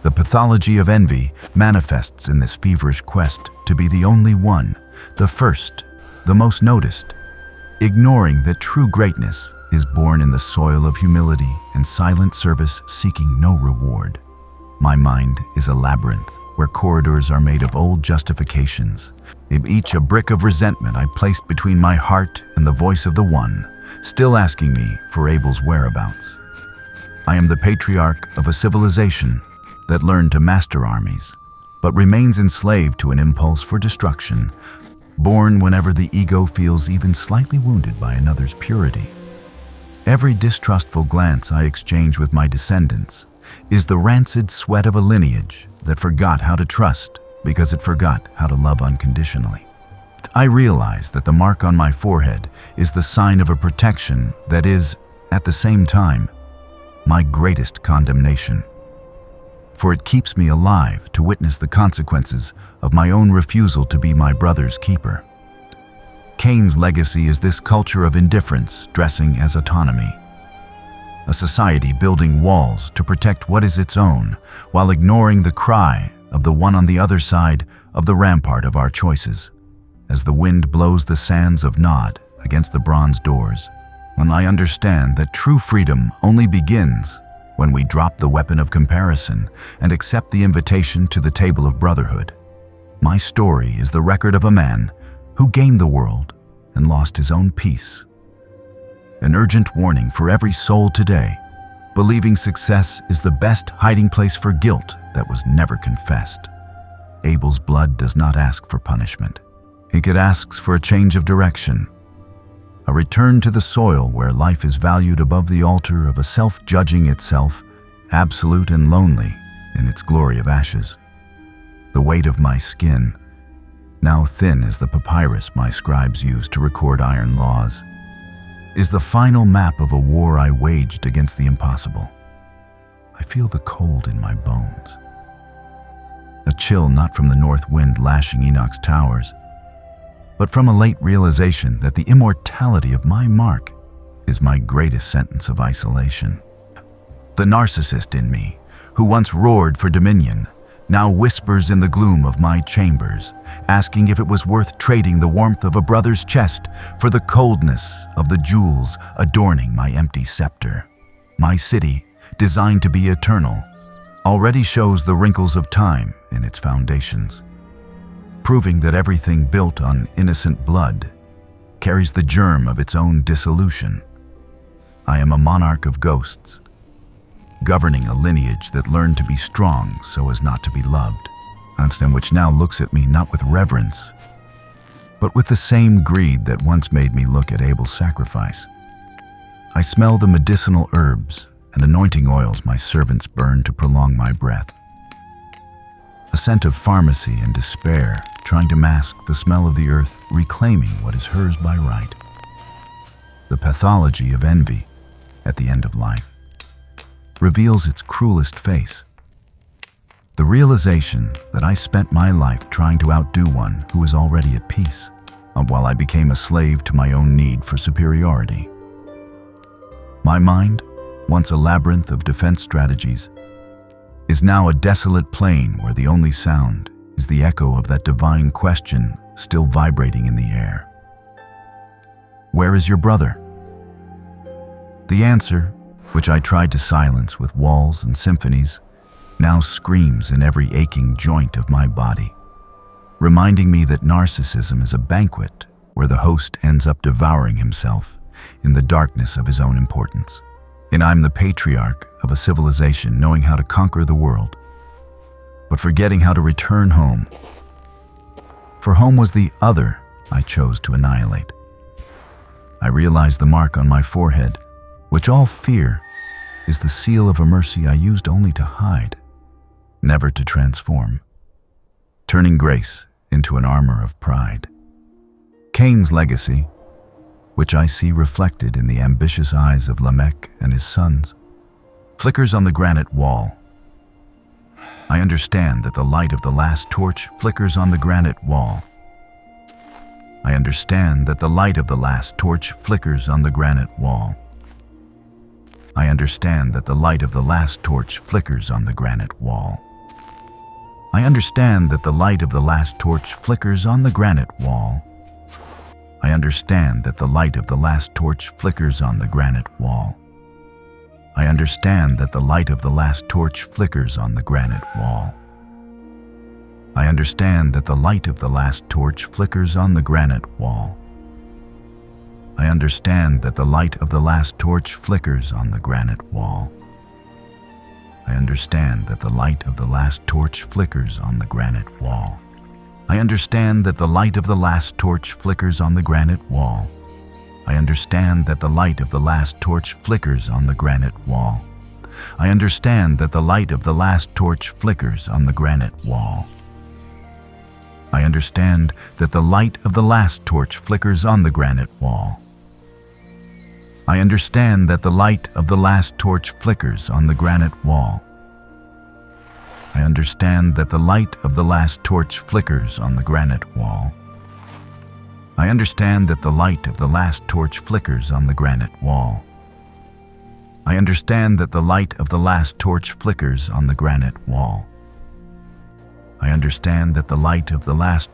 [SPEAKER 1] The pathology of envy manifests in this feverish quest to be the only one, the first, the most noticed, ignoring that true greatness is born in the soil of humility and silent service seeking no reward. My mind is a labyrinth where corridors are made of old justifications, each a brick of resentment I placed between my heart and the voice of the one, still asking me for Abel's whereabouts. I am the patriarch of a civilization that learned to master armies, but remains enslaved to an impulse for destruction, born whenever the ego feels even slightly wounded by another's purity. Every distrustful glance I exchange with my descendants is the rancid sweat of a lineage that forgot how to trust because it forgot how to love unconditionally. I realize that the mark on my forehead is the sign of a protection that is, at the same time, my greatest condemnation. For it keeps me alive to witness the consequences of my own refusal to be my brother's keeper. Cain's legacy is this culture of indifference dressing as autonomy. A society building walls to protect what is its own, while ignoring the cry of the one on the other side of the rampart of our choices. As the wind blows the sands of Nod against the bronze doors, and I understand that true freedom only begins when we drop the weapon of comparison and accept the invitation to the table of brotherhood. My story is the record of a man who gained the world and lost his own peace. An urgent warning for every soul today, believing success is the best hiding place for guilt that was never confessed. Abel's blood does not ask for punishment. It asks for a change of direction, a return to the soil where life is valued above the altar of a self-judging itself, absolute and lonely in its glory of ashes. The weight of my skin, now thin as the papyrus my scribes used to record iron laws, is the final map of a war I waged against the impossible. I feel the cold in my bones. A chill not from the north wind lashing Enoch's towers, but from a late realization that the immortality of my mark is my greatest sentence of isolation. The narcissist in me, who once roared for dominion, now whispers in the gloom of my chambers, asking if it was worth trading the warmth of a brother's chest for the coldness of the jewels adorning my empty scepter. My city, designed to be eternal, already shows the wrinkles of time in its foundations, proving that everything built on innocent blood carries the germ of its own dissolution. I am a monarch of ghosts, governing a lineage that learned to be strong so as not to be loved, and which now looks at me not with reverence, but with the same greed that once made me look at Abel's sacrifice. I smell the medicinal herbs and anointing oils my servants burn to prolong my breath. A scent of pharmacy and despair, trying to mask the smell of the earth, reclaiming what is hers by right. The pathology of envy at the end of life reveals its cruelest face. The realization that I spent my life trying to outdo one who was already at peace, while I became a slave to my own need for superiority. My mind, once a labyrinth of defense strategies, is now a desolate plain where the only sound is the echo of that divine question still vibrating in the air. Where is your brother? The answer, which I tried to silence with walls and symphonies, now screams in every aching joint of my body, reminding me that narcissism is a banquet where the host ends up devouring himself in the darkness of his own importance. And I'm the patriarch of a civilization knowing how to conquer the world, but forgetting how to return home. For home was the other I chose to annihilate. I realized the mark on my forehead, which all fear, is the seal of a mercy I used only to hide, never to transform, turning grace into an armor of pride. Cain's legacy, which I see reflected in the ambitious eyes of Lamech and his sons, flickers on the granite wall. I understand that the light of the last torch flickers on the granite wall. I understand that the light of the last torch flickers on the granite wall. I understand that the light of the last torch flickers on the granite wall. I understand that the light of the last torch flickers on the granite wall. I understand that the light of the last torch flickers on the granite wall. I understand that the light of the last torch flickers on the granite wall. I understand that the light of the last torch flickers on the granite wall. I understand that the light of the last torch flickers on the granite wall. I understand that the light of the last torch flickers on the granite wall. I understand that the light of the last torch flickers on the granite wall. I understand that the light of the last torch flickers on the granite wall. I understand that the light of the last torch flickers on the granite wall. I understand that the light of the last torch flickers on the granite wall. I understand that the light of the last torch flickers on the granite wall. I understand that the light of the last torch flickers on the granite wall. I understand that the light of the last torch flickers on the granite wall. I understand that the light of the last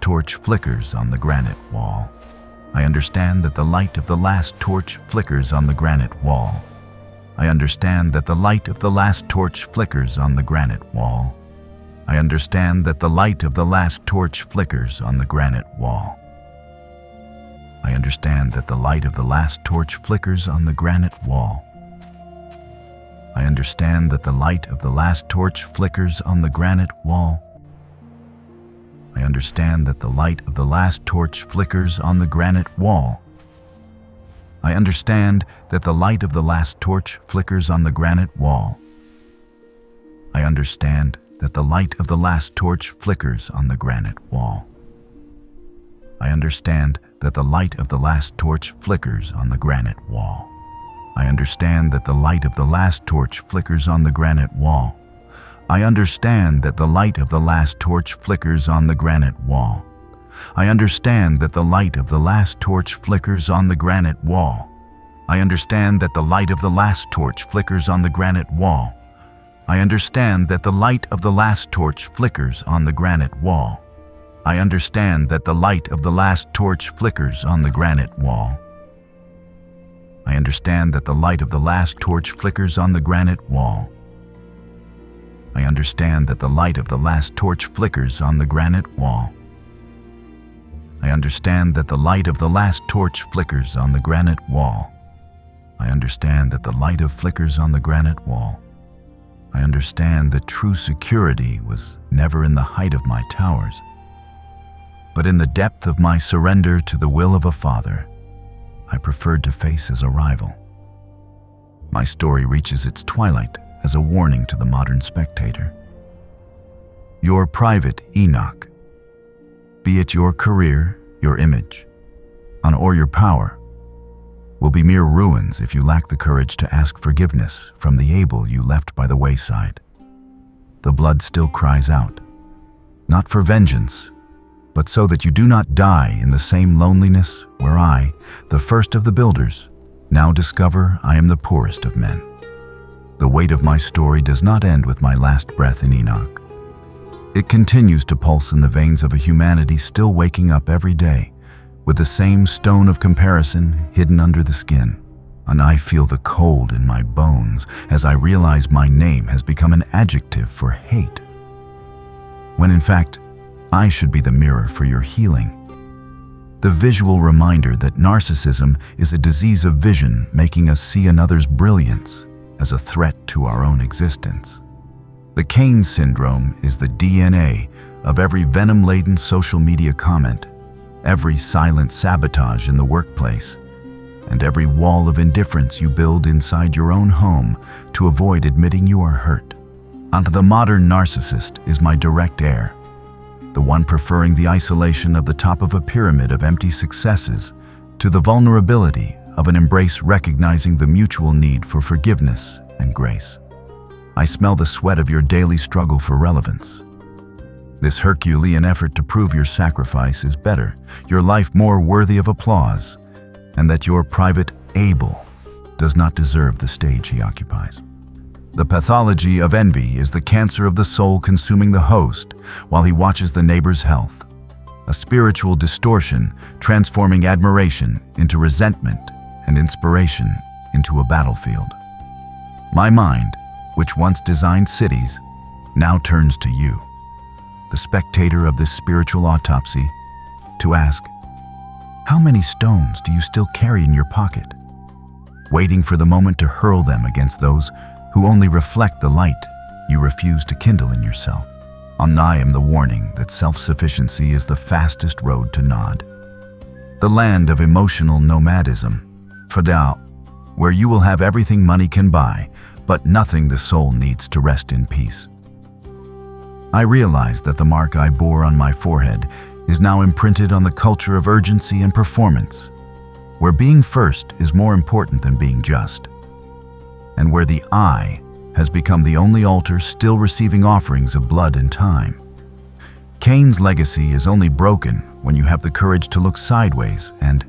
[SPEAKER 1] torch flickers on the granite wall. I understand that the light of the last torch flickers on the granite wall. I understand that the light of the last torch flickers on the granite wall. I understand that the light of the last torch flickers on the granite wall. I understand that the light of the last torch flickers on the granite wall. I understand that the light of the last torch flickers on the granite wall. I understand that the light of the last torch flickers on the granite wall. I understand that the light of the last torch flickers on the granite wall. I understand that the light of the last torch flickers on the granite wall. I understand that the light of the last torch flickers on the granite wall. I understand that the light of the last torch flickers on the granite wall. I understand that the light of the last torch flickers on the granite wall. I understand that the light of the last torch flickers on the granite wall. I understand that the light of the last torch flickers on the granite wall. I understand that the light of the last torch flickers on the granite wall. I understand that the light of the last torch flickers on the granite wall. I understand that the light of the last torch flickers on the granite wall. I understand that the light of the last torch flickers on the granite wall. I understand that the light of the last torch flickers on the granite wall. I understand that the light of the last torch flickers on the granite wall. I understand that the light of flickers on the granite wall. I understand that true security was never in the height of my towers, but in the depth of my surrender to the will of a father I preferred to face as a rival. My story reaches its twilight as a warning to the modern spectator. Your private Enoch, be it your career, your image, or your power, will be mere ruins if you lack the courage to ask forgiveness from the Abel you left by the wayside. The blood still cries out, not for vengeance, but so that you do not die in the same loneliness where I, the first of the builders, now discover I am the poorest of men. The weight of my story does not end with my last breath in Enoch. It continues to pulse in the veins of a humanity still waking up every day, with the same stone of comparison hidden under the skin. And I feel the cold in my bones as I realize my name has become an adjective for hate, when in fact, I should be the mirror for your healing. The visual reminder that narcissism is a disease of vision, making us see another's brilliance as a threat to our own existence. The Cain syndrome is the DNA of every venom-laden social media comment, every silent sabotage in the workplace, and every wall of indifference you build inside your own home to avoid admitting you are hurt. Onto the modern narcissist is my direct heir, the one preferring the isolation of the top of a pyramid of empty successes to the vulnerability of an embrace recognizing the mutual need for forgiveness and grace. I smell the sweat of your daily struggle for relevance. This Herculean effort to prove your sacrifice is better, your life more worthy of applause, and that your private Abel does not deserve the stage he occupies. The pathology of envy is the cancer of the soul consuming the host while he watches the neighbor's health, a spiritual distortion transforming admiration into resentment and inspiration into a battlefield. My mind, which once designed cities, now turns to you, the spectator of this spiritual autopsy, to ask, how many stones do you still carry in your pocket, waiting for the moment to hurl them against those who only reflect the light you refuse to kindle in yourself? I am the warning that self-sufficiency is the fastest road to Nod, the land of emotional nomadism, Fadal, where you will have everything money can buy, but nothing the soul needs to rest in peace. I realize that the mark I bore on my forehead is now imprinted on the culture of urgency and performance, where being first is more important than being just, and where the I has become the only altar still receiving offerings of blood and time. Cain's legacy is only broken when you have the courage to look sideways and,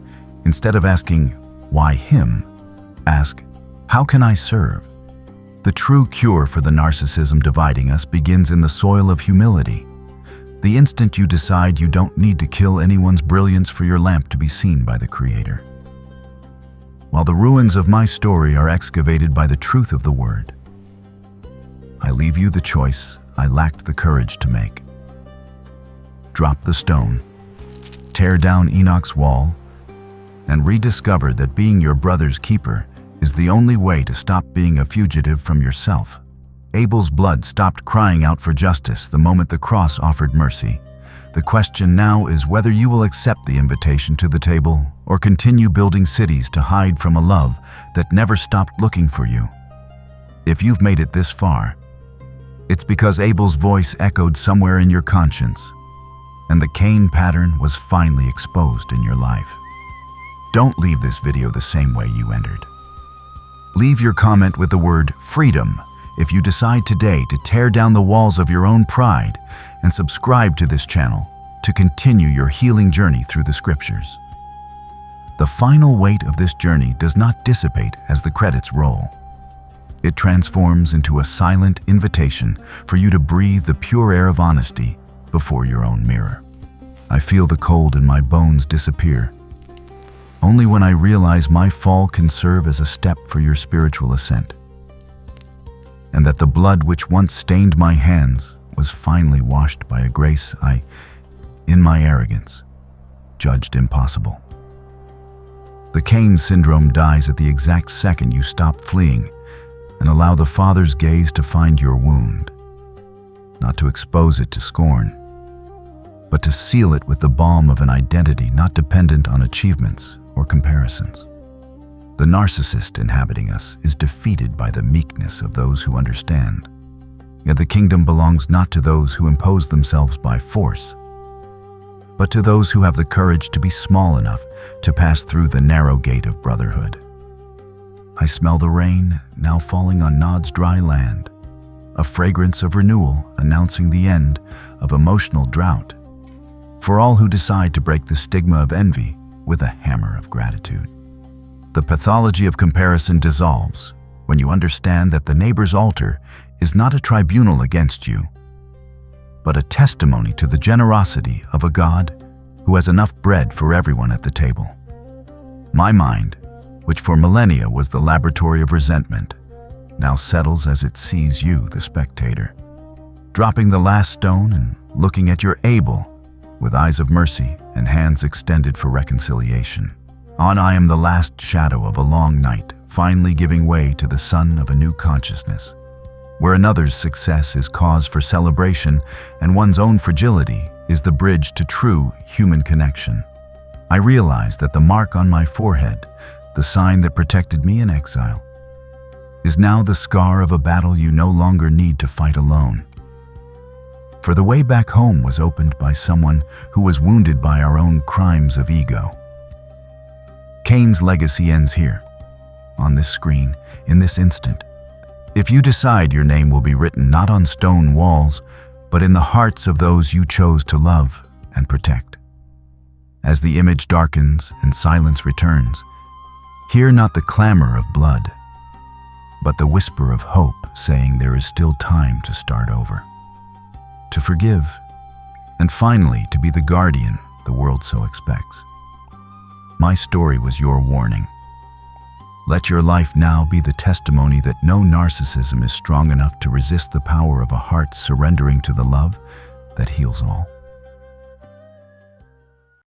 [SPEAKER 1] instead of asking, why him, ask, how can I serve? The true cure for the narcissism dividing us begins in the soil of humility. The instant you decide you don't need to kill anyone's brilliance for your lamp to be seen by the Creator. While the ruins of my story are excavated by the truth of the Word, I leave you the choice I lacked the courage to make. Drop the stone, tear down Enoch's wall, and rediscover that being your brother's keeper is the only way to stop being a fugitive from yourself. Abel's blood stopped crying out for justice the moment the cross offered mercy. The question now is whether you will accept the invitation to the table or continue building cities to hide from a love that never stopped looking for you. If you've made it this far, it's because Abel's voice echoed somewhere in your conscience, and the Cain pattern was finally exposed in your life. Don't leave this video the same way you entered. Leave your comment with the word freedom if you decide today to tear down the walls of your own pride, and subscribe to this channel to continue your healing journey through the scriptures. The final weight of this journey does not dissipate as the credits roll. It transforms into a silent invitation for you to breathe the pure air of honesty before your own mirror. I feel the cold in my bones disappear, only when I realize my fall can serve as a step for your spiritual ascent, and that the blood which once stained my hands was finally washed by a grace I, in my arrogance, judged impossible. The Cain syndrome dies at the exact second you stop fleeing and allow the Father's gaze to find your wound, not to expose it to scorn, but to seal it with the balm of an identity not dependent on achievements or comparisons. The narcissist inhabiting us is defeated by the meekness of those who understand. Yet the kingdom belongs not to those who impose themselves by force, but to those who have the courage to be small enough to pass through the narrow gate of brotherhood. I smell the rain now falling on Nod's dry land, a fragrance of renewal announcing the end of emotional drought, for all who decide to break the stigma of envy with a hammer of gratitude. The pathology of comparison dissolves when you understand that the neighbor's altar is not a tribunal against you, but a testimony to the generosity of a God who has enough bread for everyone at the table. My mind, which for millennia was the laboratory of resentment, now settles as it sees you, the spectator, dropping the last stone and looking at your Abel with eyes of mercy and hands extended for reconciliation. I am the last shadow of a long night, finally giving way to the sun of a new consciousness, where another's success is cause for celebration and one's own fragility is the bridge to true human connection. I realize that the mark on my forehead, the sign that protected me in exile, is now the scar of a battle you no longer need to fight alone. For the way back home was opened by someone who was wounded by our own crimes of ego. Cain's legacy ends here, on this screen, in this instant. If you decide your name will be written not on stone walls, but in the hearts of those you chose to love and protect. As the image darkens and silence returns, Hear not the clamor of blood, but the whisper of hope saying there is still time to start over, to forgive, and finally to be the guardian the world so expects. My story was your warning. Let your life now be the testimony that no narcissism is strong enough to resist the power of a heart surrendering to the love that heals all.